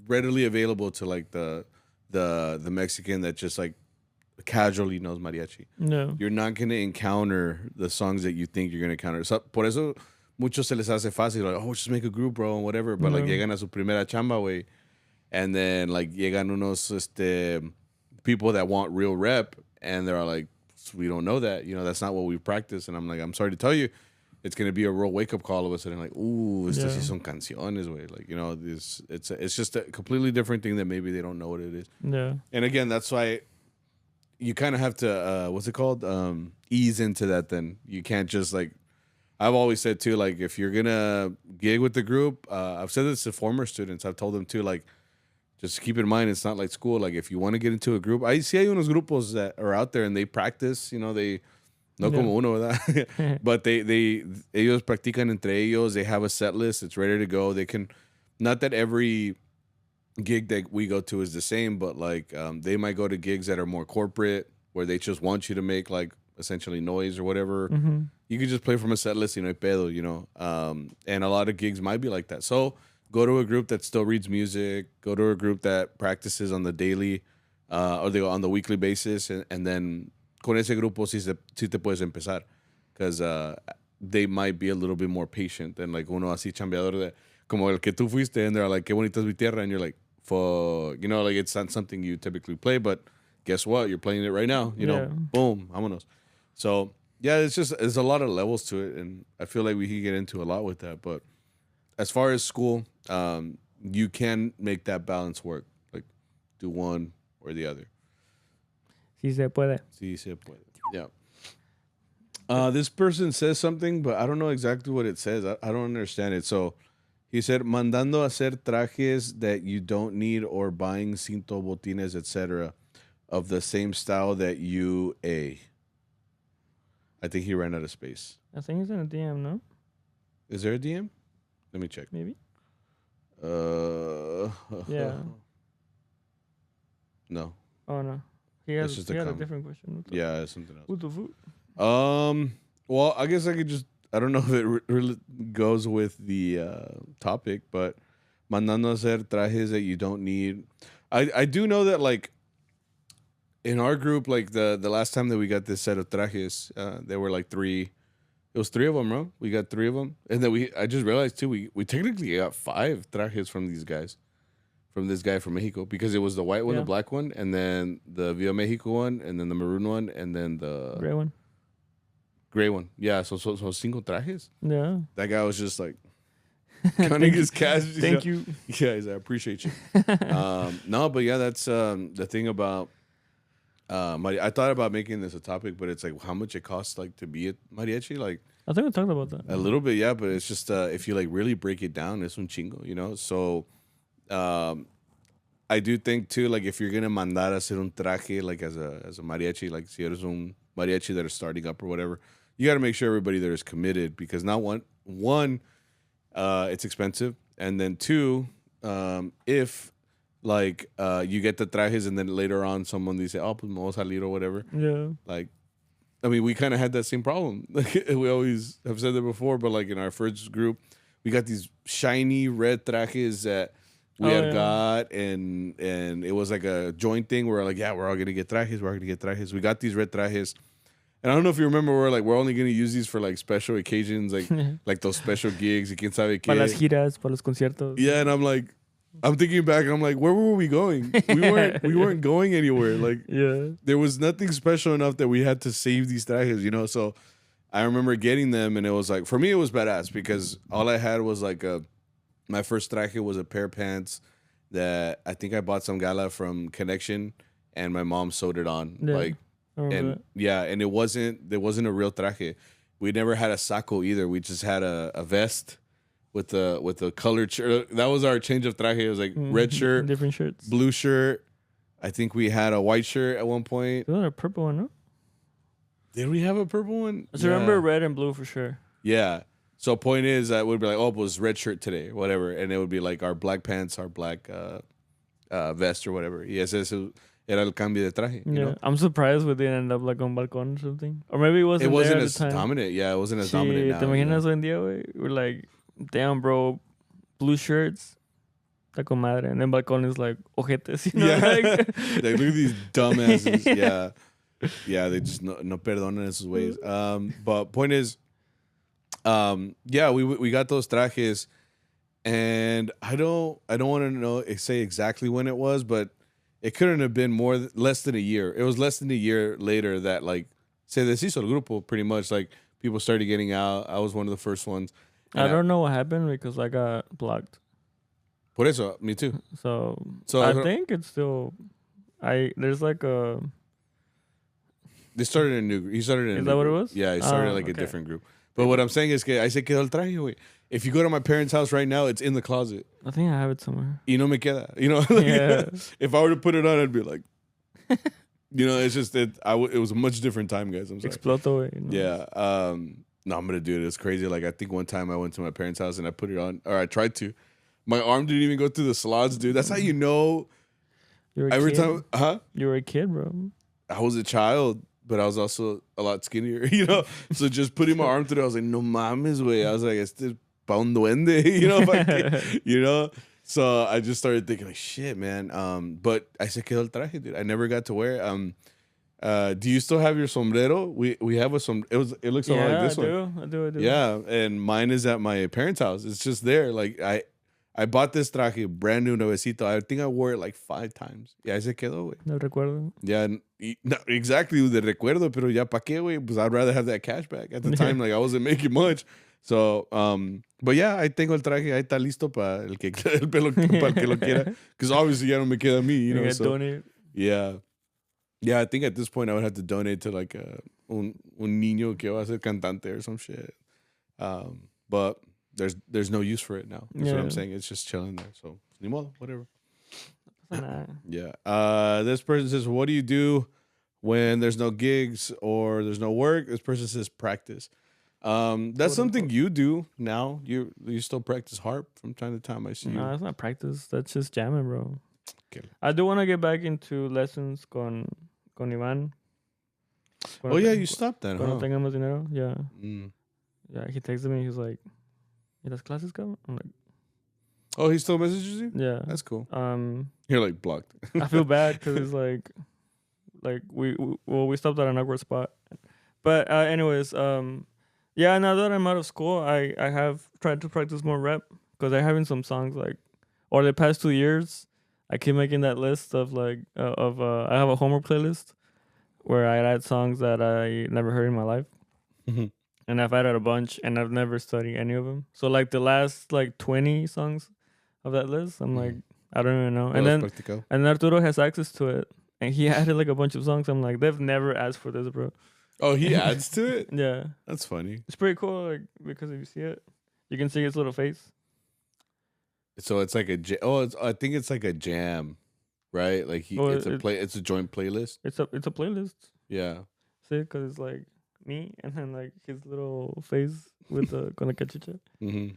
readily available to like the Mexican that just like casually knows mariachi. No. You're not going to encounter the songs that you think you're going to encounter. So, por eso muchos se les hace fácil, like, just make a group, bro, and whatever. But like llegan a su primera chamba, way, and then like llegan unos people that want real rep, and they're like, we don't know that, you know, that's not what we practice. And I'm like, I'm sorry to tell you, it's gonna be a real wake up call all of a sudden, like, ooh, estas sí son canciones, way. Like, you know, it's just a completely different thing that maybe they don't know what it is. Yeah. And again, that's why you kind of have to what's it called? Ease into that. Then you can't just like. I've always said too, like if you're gonna gig with the group, I've said this to former students. I've told them too, like, just keep in mind it's not like school. Like if you want to get into a group, I see hay unos grupos that are out there and they practice. You know, they no como uno, ¿verdad? But ellos practican entre ellos. They have a set list. It's ready to go. They can. Not that every gig that we go to is the same, but like they might go to gigs that are more corporate where they just want you to make like essentially noise or whatever. You could just play from a set list, you know, pedo, you know. And a lot of gigs might be like that. So go to a group that still reads music. Go to a group that practices on the daily or on the weekly basis. And then con ese grupo sí te puedes empezar. Because they might be a little bit more patient than like uno así chambeador de, como el que tú fuiste. And they're like, qué bonita es mi tierra. And you're like, fuck. You know, like it's not something you typically play. But guess what? You're playing it right now. You know, boom, vámonos. So, yeah, there's a lot of levels to it, and I feel like we can get into a lot with that. But as far as school, you can make that balance work. Like, do one or the other. Sí se puede. Sí se puede. Yeah. This person says something, but I don't know exactly what it says. I don't understand it. So he said, mandando a hacer trajes that you don't need or buying cinto, botines, etc. of the same style that you a. I think he ran out of space. I think he's in a DM, no? Is there a DM? Let me check. Maybe. Yeah. No. Oh no. He had a different question. Yeah, it's something else. What the fuck? Well, I guess I could just. I don't know if it really goes with the topic, but mandando a hacer trajes that you don't need. I do know that like. In our group, like the last time that we got this set of trajes, there were like 3. It was 3 of them, bro. We got 3 of them, and then I just realized too, we technically got 5 trajes from these guys, from this guy from Mexico because it was the white one, the black one, and then the Via Mexico one, and then the maroon one, and then the gray one. Gray one. Yeah, so cinco trajes. Yeah. That guy was just like counting his cash. Thank you. Yeah, he's like, I appreciate you. No, but yeah, that's the thing about I thought about making this a topic, but it's like how much it costs like to be a mariachi. Like I think we talked about that. a little bit, yeah, but it's just if you like really break it down, it's un chingo, you know? So I do think too, like if you're gonna mandar a hacer un traje like as a mariachi, like si eres un mariachi that are starting up or whatever, you gotta make sure everybody there is committed because not one it's expensive, and then two, if like you get the trajes and then later on someone they say, oh, pues me voy a salir or whatever. Yeah. Like, I mean, we kind of had that same problem. We always have said that before, but like in our first group, we got these shiny red trajes that we got, and it was like a joint thing where like, yeah, we're all gonna get trajes, we're all gonna get trajes. We got these red trajes. And I don't know if you remember, we're only going to use these for like special occasions, like those special gigs. Y quién sabe qué. Para las giras, para los conciertos. Yeah, and I'm thinking back, and I'm like, where were we going? We weren't going anywhere. Like, yeah, there was nothing special enough that we had to save these trajes, you know. So I remember getting them, and it was like, for me, it was badass because all I had was like my first traje was a pair of pants that I think I bought some gala from Connection, and my mom sewed it on, like. And and there wasn't a real traje. We never had a saco either. We just had a vest with a colored shirt. That was our change of traje. It was like red shirt, different shirts, blue shirt. I think we had a white shirt at one point. We had a purple one, no? Did we have a purple one? I remember red and blue for sure. Yeah. So point is, I would be like, oh, it was red shirt today, whatever, and it would be like our black pants, our black vest or whatever. Yes, eso era el cambio de traje. You know? I'm surprised we didn't end up like on balcón or something. Or maybe it wasn't as dominant. Yeah, it wasn't as dominant now. ¿Te imaginas hoy en día, güey? We're like, damn, bro, blue shirts, está con madre. And then balcón is like, ojetes, you know? Yeah. Like, look at these dumbasses. Yeah. Yeah, they just no perdonan esos ways. But point is, yeah, we got those trajes, and I don't want to say exactly when it was, but it couldn't have been less than a year. It was less than a year later that like se deshizo el grupo pretty much. Like people started getting out. I was one of the first ones. I don't know what happened because I got blocked. Por eso, me too. So I think it's still. There's like a. They started a new group. He started in a Is new that what it group. was? Yeah, he started like a different group. But what I'm saying is que ahí se quedó el traje, güey. If you go to my parents' house right now, it's in the closet. I think I have it somewhere. Y no me queda. You know? Yeah. If I were to put it on, I'd be like, you know, it's just that it was a much different time, guys. I'm sorry. Exploto, güey. No. Yeah. No, I'm going to do it. It's crazy. Like, I think one time I went to my parents' house and I put it on, or I tried to. My arm didn't even go through the slots, dude. That's how you know. You were a kid. You were a kid, bro. I was a child, but I was also a lot skinnier, you know? So just putting my arm through it, I was like, no mames, güey. I was like, este pa un duende, you know? You know? So I just started thinking, like, shit, man. But I se quedó el traje, dude. I never got to wear it. Do you still have your sombrero? We have a sombrero. It looks a lot like this one. I do. Yeah, and mine is at my parents' house. It's just there. Like, I bought this traje, brand new, nuevecito. I think I wore it like 5 times. Ya se quedó, güey. No recuerdo. Yeah, no, exactly de recuerdo, pero ya pa' qué, güey. Pues I'd rather have that cash back. At the time, like, I wasn't making much. So, but yeah, ahí tengo el traje. Ahí está listo para el pelo, para el que lo quiera. Because obviously ya no me queda a mí, you know. So, donate. Yeah. Yeah, I think at this point I would have to donate to like un niño que va a ser cantante or some shit. But there's no use for it now. That's what I'm saying. It's just chilling there. So, ni modo, whatever. Yeah. This person says, what do you do when there's no gigs or there's no work? This person says practice. That's something you do now. You still practice harp from time to time, I see. No, that's not practice. That's just jamming, bro. Okay. I do want to get back into lessons con Ivan. Oh, yeah, you stopped that, Cuando tengamos dinero. Yeah. Mm. Yeah, he texted me. He's like, ¿y las clases, cabrón? I'm like, oh, he still messages you? yeah. That's cool. You're like blocked. I feel bad because it's like we stopped at an awkward spot. But anyways, yeah, now that I'm out of school, I have tried to practice more rap because I'm having some songs like, or the past 2 years, I keep making that list of like I have a homework playlist where I add songs that I never heard in my life, Mhm. and I've added a bunch, and I've never studied any of them. So like the last like 20 songs of that list, I'm like, I don't even know. And then Arturo has access to it, and he added like a bunch of songs. I'm like, they've never asked for this, bro. Oh, he adds to it? Yeah, that's funny. it's pretty cool, like because if you see it, you can see his little face. So it's like I think it's like a jam, right? Like it's a joint playlist. It's a playlist. Yeah. See, because it's like me and then like his little face with the con la cachucha. Mm-hmm.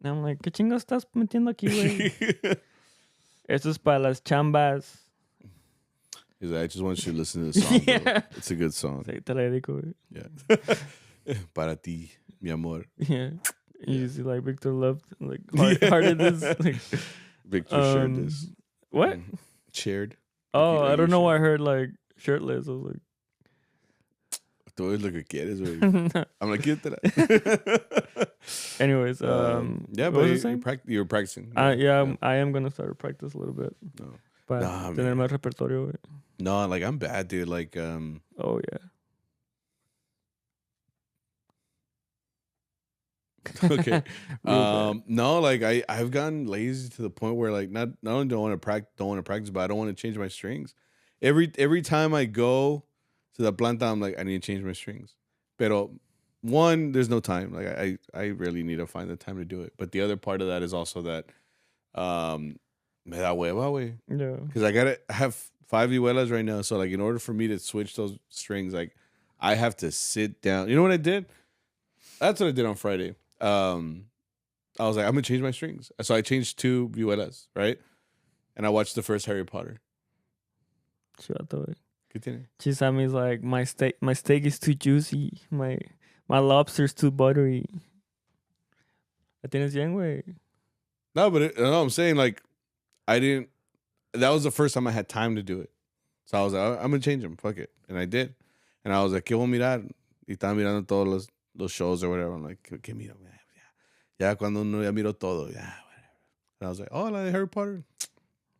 And I'm like, ¿qué chingo estás metiendo aquí, güey? Esto es para las chambas. He's like, I just want you to listen to the song. Yeah. Bro. It's a good song. Sí, te la dedico, güey. Yeah. Para ti, mi amor. Yeah. You see, like Victor loved, like hearted this. Like, Victor shared this. What? Shared. Oh, I don't know why I heard like shirtless. I was like, todo es lo que quieres, güey. I'm like, quítala. Anyways, yeah, but you're practicing. Yeah, I am gonna start to practice a little bit. No. Para tener más repertorio, güey. No, like I'm bad, dude. Like, oh yeah. Okay. No, like I've gotten lazy to the point where like not only don't want to practice, but I don't want to change my strings. Every time I go to the planta, I'm like, I need to change my strings. Pero one, there's no time. Like I really need to find the time to do it. But the other part of that is also that me da hueva, güey. Yeah. Because I have 5 vihuelas right now. So like in order for me to switch those strings, like I have to sit down. You know what I did? That's what I did on Friday. I was like, I'm gonna change my strings. So I changed 2 vihuelas, right? And I watched the first Harry Potter. Sammy's like, my steak is too juicy. My lobster's too buttery. ¿La tienes bien, güey? No, but I'm saying like that was the first time I had time to do it. So I was like, I'm gonna change them. Fuck it. And I did. And I was like, ¿qué voy a mirar? Y estaba mirando todos los shows or whatever. I'm like, ¿qué miro? Ya cuando uno ya miro todo. Yeah, whatever. And I was like, oh, like Harry Potter?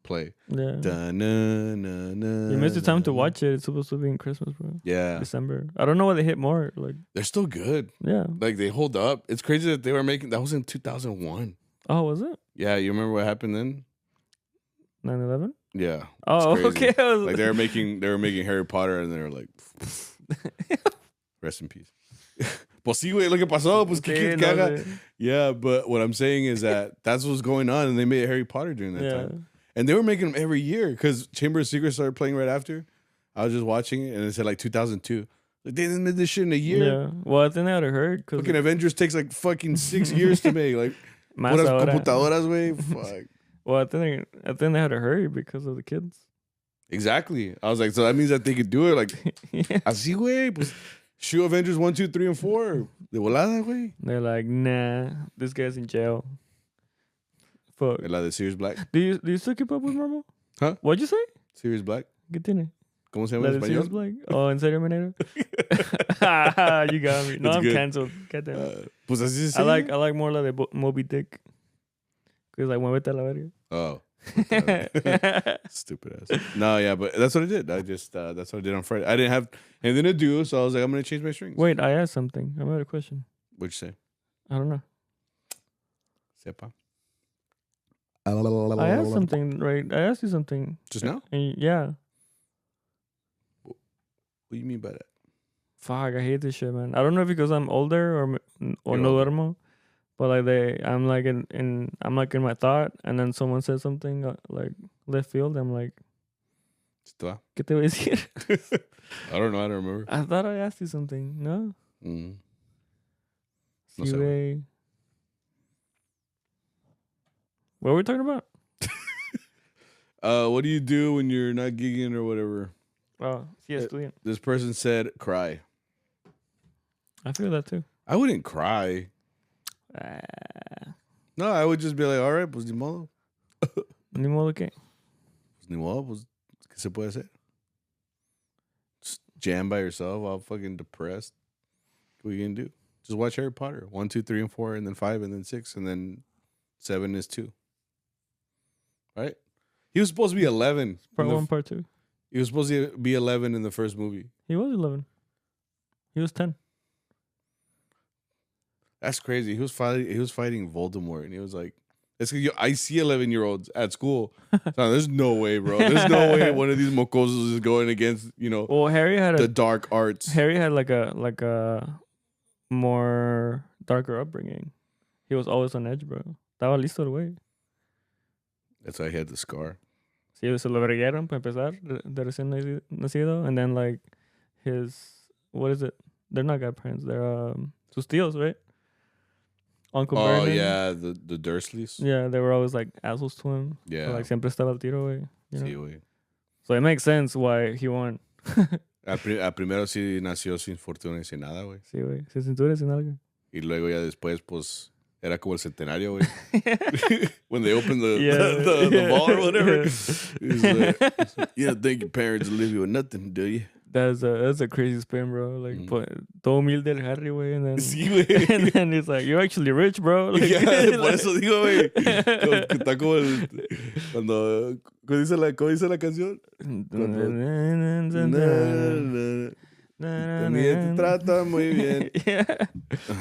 Play. Yeah. Da-na-na-na. You missed the time to watch it. It's supposed to be in Christmas, bro. Yeah. December. I don't know why they hit more. Like they're still good. Yeah. Like they hold up. It's crazy that they were making that was in 2001. Oh, was it? Yeah, you remember what happened then? 9/11? Yeah. Oh, okay. Like they were making Harry Potter and they were like rest in peace. Pues sí, güey, lo que pasó, pues que haga. Yeah, but what I'm saying is that that's what's going on, and they made Harry Potter during that time. And they were making them every year because Chamber of Secrets started playing right after. I was just watching it, and it said like 2002. Like, they didn't make this shit in a year. Yeah. Well, I think I would have heard. Fucking Avengers takes like fucking 6 years to make. Like, puras computadoras, güey. Fuck. Well, I think they had to hurry because of the kids. Exactly. I was like, so that means that they could do it. Like, así, güey. Pues, shoot Avengers 1, 2, 3, and 4. De volada, güey. They're like, nah, this guy's in jail. Fuck. La de Sirius Black. Do you still keep up with Marvel? Huh? What'd you say? Sirius Black. ¿Qué tiene? ¿Cómo se llama en español? Sirius Black. Oh, ¿en serio, manero? You got me. No, I'm canceled. Pues así se I like more la de Moby Dick. Because like, muévete a la verga. Oh. Stupid ass. No, yeah, but that's what I did. That's what I did on Friday. I didn't have anything to do, so I was like, I'm gonna change my strings. Wait, I asked something. I had a question. What'd you say? I don't know. Sepa. I asked something, right? I asked you something. Just now? Yeah. What do you mean by that? Fuck, I hate this shit, man. I don't know if because I'm older or no duermo, but like I'm like in my thought, and then someone says something like left field. I'm like, ¿qué te voy a decir? I don't know. I don't remember. I thought I asked you something. No. No sé. What were we talking about? What do you do when you're not gigging or whatever? Oh, sí, estudiant. This person said cry. I feel that too. I wouldn't cry. No, I would just be like, all right, pues ni modo. Ni modo qué? Pues ni modo, pues ¿qué se puede hacer? Just jam by yourself, all fucking depressed. What are you gonna do? Just watch Harry Potter. 1, 2, 3, and 4, and then 5, and then 6, and then 7 is 2. Right? He was supposed to be 11. Part 1, Part 2. He was supposed to be 11 in the first movie. He was 11. He was 10. That's crazy. He was fighting Voldemort, and he was like, I see 11-year-olds at school. So there's no way, bro. There's no way one of these mocosos is going against, Well, Harry had the dark arts. Harry had like a more darker upbringing. He was always on edge, bro. Estaba listo el güey. That's why he had the scar. Sí, se lo verguieron para empezar, de recién nacido. And then like what is it? They're not godparents. They're sus tíos, right? Uncle Vernon. Oh, yeah, the Dursleys. Yeah, they were always like assholes to him. Yeah. So, like, siempre estaba al tiro, güey. Sí, güey. So it makes sense why he won. Al primero sí nació sin fortuna y sin nada, güey. Sí, güey. Sin cintura y sin algo. Y luego ya después, pues, era como el centenario, güey. When they opened the ball or whatever. Yeah. You don't think your parents leave you with nothing, do you? That's a crazy spin, bro. Like, todo humilde el Harry, güey. And then, sí, güey. And then he's like, you're actually rich, bro. Like, yeah, por eso digo, güey. Está como cuando... ¿Cómo dice la canción? También te trata muy bien. Yeah.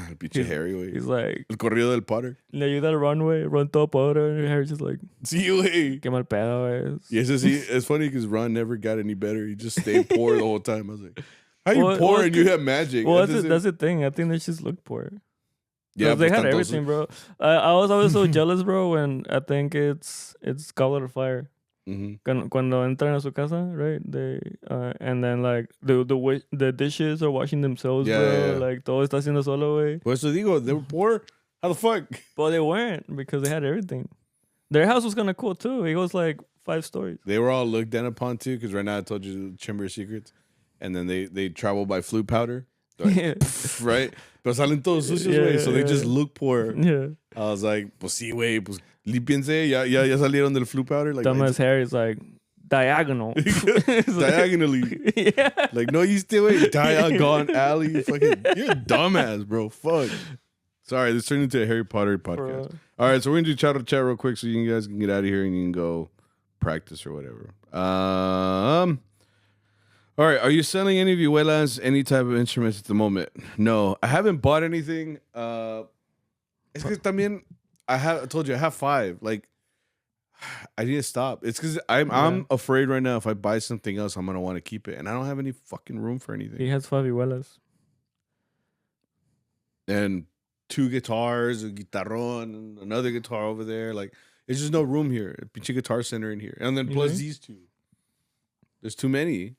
El pinche Harry, güey. He's like... El corrido del Potter. Le ayuda al run todo pobre. And Harry's just like... Sí, güey. Qué mal pedo, güey. Y ese sí, it's funny because Ron never got any better. He just stayed poor the whole time. I was like, how you poor and you have magic? Well, that's the thing. I think they just looked poor. Yeah, they had everything, bro. I was always so jealous, bro, when I think it's Goblet of Fire. Cuando entran a su casa, right? They and then like the dishes are washing themselves, bro. Yeah. Like todo está haciendo solo, güey. Por eso digo, they were poor. How the fuck? But they weren't because they had everything. Their house was kind of cool too. It was like 5 stories. They were all looked down upon too, because right now I told you the Chamber of Secrets, and then they travel by flute powder, like, Yeah. right? Pero salen todos sucios, güey, so they just look poor. Yeah. I was like, pues sí, güey, pues lípiense, ya salieron del flute powder. Like, Dumbass Harry's like diagonal. Diagonally. Yeah. Like, no, you still wait. Diagon Alley. Fucking, you're a dumbass, bro. Fuck. Sorry, this turned into a Harry Potter podcast. Bro. All right, so we're going to do Charro Chat real quick so you guys can get out of here and you can go practice or whatever. All right, are you selling any vihuelas, any type of instruments at the moment? No, I haven't bought anything. Es que también, I told you, I have 5. Like, I need to stop. It's because I'm afraid right now if I buy something else, I'm going to want to keep it. And I don't have any fucking room for anything. He has 5 vihuelas. And 2 guitars, a guitarrón, and another guitar over there. Like, there's just no room here. A pinche guitar center in here. And then plus these 2. There's too many.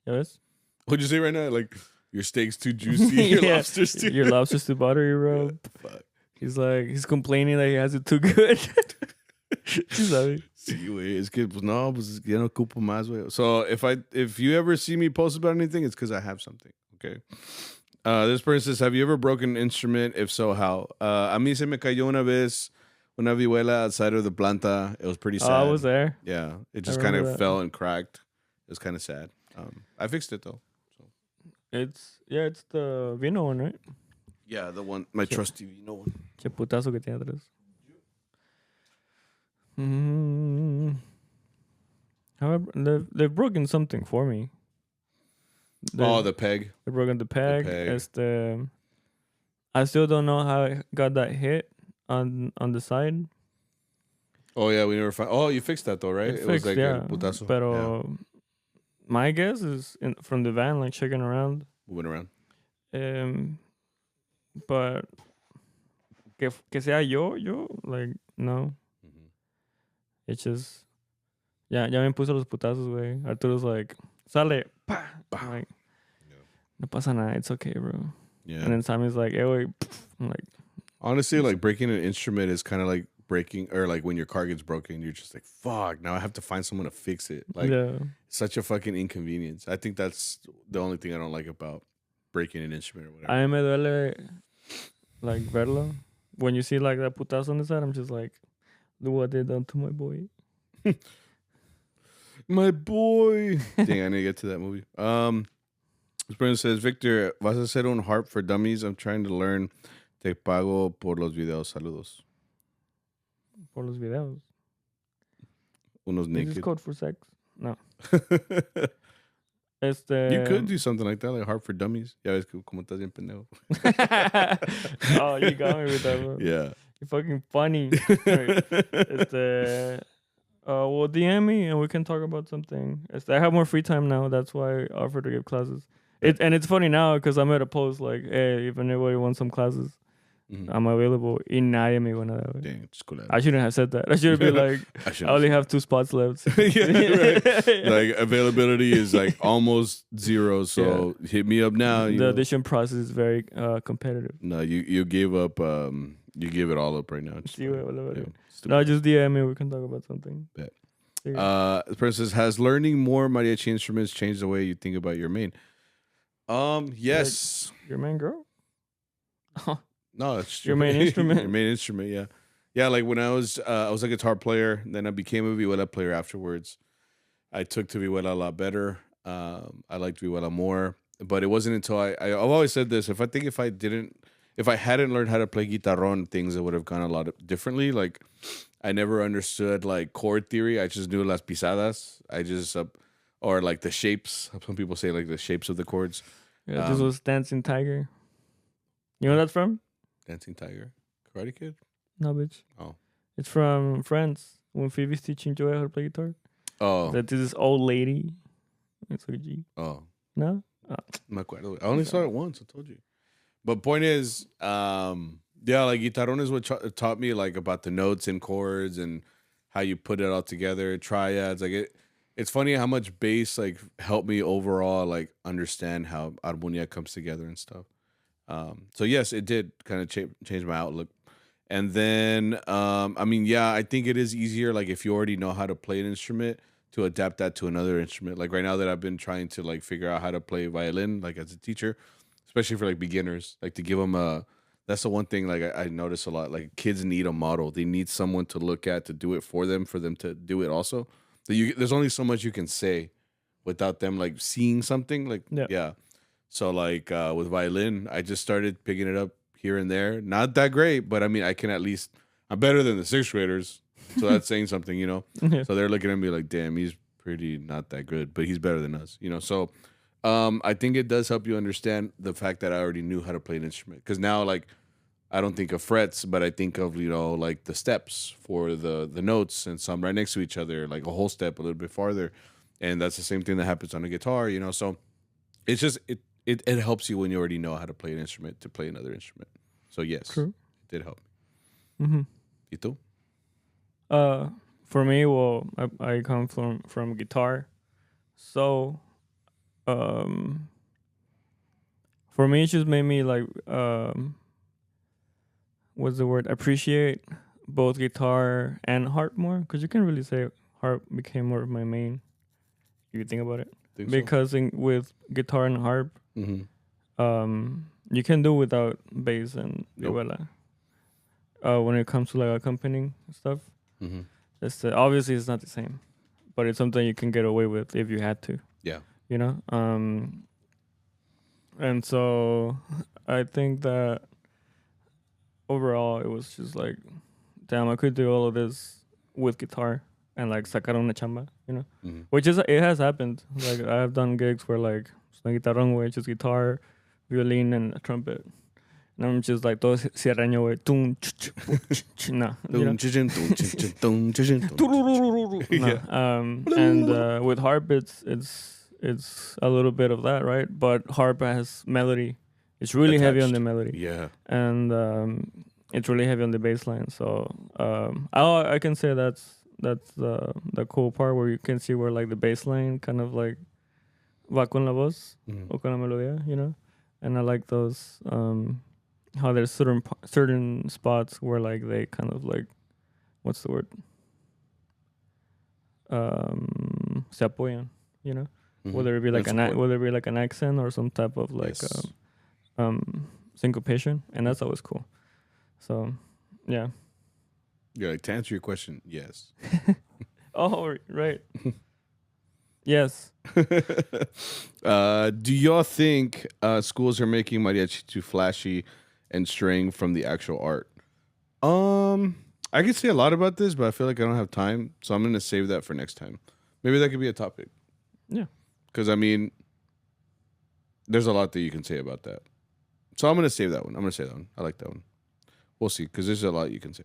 Yes. What'd you say right now? Like, your steak's too juicy, your lobster's too... Your lobster's too buttery, bro. Fuck. He's complaining that he has it too good. ¿Sabes? Sí, güey. Es que, pues, no, pues, ya no ocupo más, güey. So, if you ever see me post about anything, it's because I have something, okay? This person says, have you ever broken an instrument? If so, how? A mí se me cayó una vez una vihuela outside of the planta. It was pretty sad. I was there. Yeah. It just kind of fell and cracked. It was kind of sad. I fixed it, though. So. It's the vino one, right? Yeah, the one, my trusty vino one. Che putazo que tiene atrás. However, they've broken something for me. The peg. They broken the peg. I still don't know how I got that hit on the side. Oh, yeah, we never found... Oh, you fixed that, though, right? It was like a putazo. Pero my guess is from the van, like, shaking around. Moving around. But que sea yo, like, no. It's just... Ya me puso los putazos, güey. Arturo's like, sale, pa. I'm like, no pasa nada. It's okay, bro. Yeah. And then Sammy's like, hey, wait. I'm like... Honestly, like, breaking an instrument is kind of like breaking... Or, like, when your car gets broken, you're just like, fuck, now I have to find someone to fix it. Like, such a fucking inconvenience. I think that's the only thing I don't like about breaking an instrument or whatever. A mí me duele, like, verlo. When you see, like, that putazo on the side, I'm just like, look what they done to my boy. My boy. Dang, I need to get to that movie. This person says, Victor, ¿vas a hacer un harp for dummies? I'm trying to learn. Te pago por los videos. Saludos. Por los videos. unos Is naked. this code for sex? No. You could do something like that, like Harp for Dummies. Ya ves como estás bien pendejo. Oh, you got me with that, bro. Yeah. You're fucking funny. Right. Well, DM me and we can talk about something. I have more free time now. That's why I offered to give classes. And it's funny now because I'm at a post like, hey, if anybody wants some classes, I'm available. Y nadie me dijo nada. Dang, it's cool. I shouldn't have said that. I should have been like, I only have 2 spots left. Yeah, right. Like availability is like almost zero. So hit me up now. The audition process is very competitive. No, you gave up. You give it all up right now. Just DM me. We can talk about something. Bet. The person says, has learning more mariachi instruments changed the way you think about your main? Yes. Like your main girl? No, it's your main instrument. Your main instrument, yeah. Yeah, like when I was a guitar player, then I became a vihuela player afterwards. I took to vihuela a lot better. I liked vihuela more. But it wasn't until I've always said this, if I hadn't learned how to play guitarron, things that would have gone a lot differently. Like I never understood like chord theory. I just knew las pisadas. I just or like the shapes. Some people say like the shapes of the chords. Yeah, this was Dancing Tiger. You know what that's from? Dancing Tiger, Karate Kid. No, bitch. Oh, it's from Friends when Phoebe's teaching Joey how to play guitar. Oh, that this old lady. It's like G. Oh, no. I only saw it once. I told you. But point is, yeah, like guitarron is what taught me like about the notes and chords and how you put it all together, triads. Like it's funny how much bass like helped me overall like understand how armonía comes together and stuff. So yes, it did kind of change my outlook. And then, I mean, yeah, I think it is easier like if you already know how to play an instrument to adapt that to another instrument. Like right now that I've been trying to like figure out how to play violin, like as a teacher, especially for like beginners, like to give them that's the one thing like I notice a lot. Like kids need a model. They need someone to look at to do it for them to do it also. So there's only so much you can say without them like seeing something. Like yeah. So like with violin, I just started picking it up here and there. Not that great, but I mean I'm better than the 6th graders. So that's saying something, you know. Yeah. So they're looking at me like, damn, he's pretty not that good, but he's better than us, you know. So I think it does help you understand the fact that I already knew how to play an instrument. Because now, like, I don't think of frets, but I think of, you know, like the steps for the notes and some right next to each other, like a whole step a little bit farther. And that's the same thing that happens on a guitar, you know. So it's just, it helps you when you already know how to play an instrument to play another instrument. So yes, True. It did help me. Mm-hmm. ¿Y tú? For me, well, I come from guitar, so for me, it just made me like what's the word? Appreciate both guitar and harp more, because you can really say harp became more of my main. If you think about it, because with guitar and harp, you can do without bass and vihuela. When it comes to like accompanying stuff. Obviously it's not the same, but it's something you can get away with if you had to. Yeah. You know? And so I think that overall it was just like, damn, I could do all of this with guitar and like sacar una chamba, you know? Which is, it has happened. Like I have done gigs where like, guitarrón, which is guitar, violin, and a trumpet. And I'm just like, todo cierreño, güey. No. And with harp, it's a little bit of that, right? But harp has melody. It's really heavy on the melody. Yeah. And it's really heavy on the bass line. So I can say that's the cool part where you can see where like the bass line kind of like va con la voz o con la melodía, you know? And I like those... how there's certain spots where like they kind of like, what's the word? Se apoyan, you know, whether it be like an accent or some type of like syncopation, and that's always cool. So, yeah. Yeah, like to answer your question, yes. Oh, right. Yes. Do y'all think schools are making mariachi too flashy and straying from the actual art? I could say a lot about this, but I feel like I don't have time, so I'm gonna save that for next time. Maybe that could be a topic. Yeah. Because I mean, there's a lot that you can say about that. So I'm gonna save that one. I'm gonna say that one. I like that one. We'll see, because there's a lot you can say.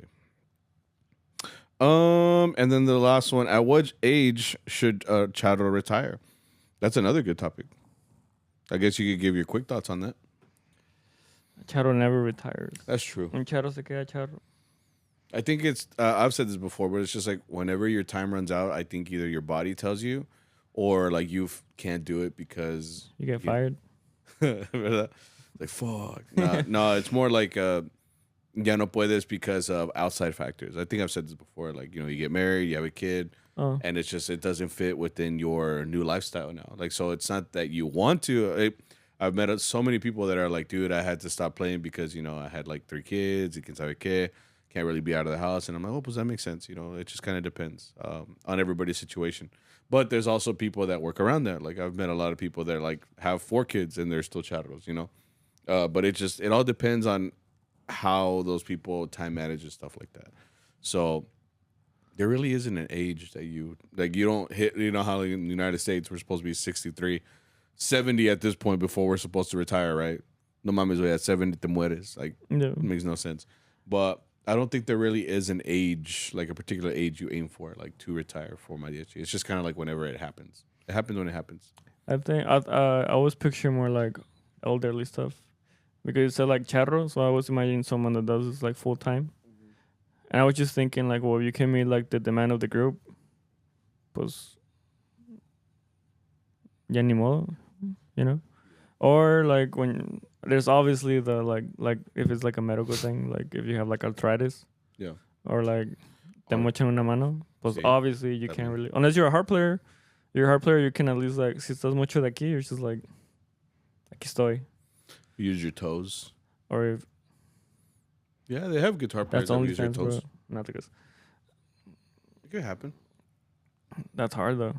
And then the last one: at what age should Charro retire? That's another good topic. I guess you could give your quick thoughts on that. Charro never retires. That's true. Un charro se queda charro. I think it's, I've said this before, but it's just like whenever your time runs out, I think either your body tells you or like you can't do it because you get fired. Like, fuck. No, it's more like, ya no puedes because of outside factors. I think I've said this before. Like, you know, you get married, you have a kid, and it's just, it doesn't fit within your new lifestyle now. Like, so it's not that you want to. I've met so many people that are like, dude, I had to stop playing because, you know, I had like 3 kids. Can't really be out of the house. And I'm like, oh, pues that makes sense. You know, it just kind of depends on everybody's situation. But there's also people that work around that. Like, I've met a lot of people that like have 4 kids and they're still charros, you know. But it all depends on how those people time manage and stuff like that. So there really isn't an age that you don't hit. You know how in the United States we're supposed to be 63, 70 at this point before we're supposed to retire, right? No mames, at 70 te mueres. Like, it makes no sense. But I don't think there really is an age, like a particular age you aim for, like to retire for mariachi. It's just kind of like whenever it happens. It happens when it happens. I think I always picture more like elderly stuff because you said like charro, so I was imagining someone that does this like full time. And I was just thinking like, well, if you can meet like the demand of the group, pues ya ni modo, you know? Or like when there's obviously the like if it's like a medical thing, like if you have like arthritis, or like te mochan una mano, pues obviously you can't really, unless you're a harp player. You're a harp player, you can at least like si estás mucho de aquí, you're just like aquí estoy. Use your toes. Or if they have guitar players that use their toes. Bro. Not because it could happen. That's hard though.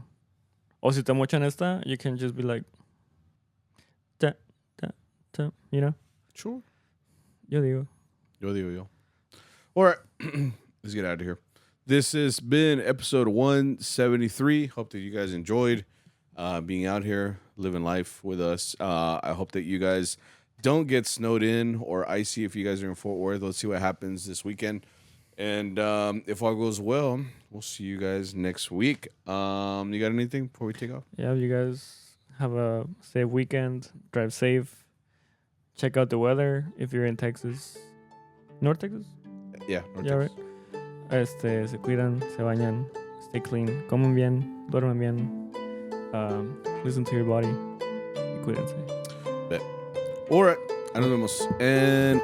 O si te mochan esta, you can just be like you know? Sure. Yo digo. All right. Let's get out of here. This has been episode 173. Hope that you guys enjoyed being out here, living life with us. I hope that you guys don't get snowed in or icy if you guys are in Fort Worth. Let's see what happens this weekend. And if all goes well, we'll see you guys next week. You got anything before we take off? Yeah, you guys have a safe weekend. Drive safe. Check out the weather if you're in Texas. North Texas? Yeah, North Texas. Right. Se cuidan, se bañan, stay clean, comen bien, duermen bien, listen to your body, y cuídense. Bet. All right, nos vemos. And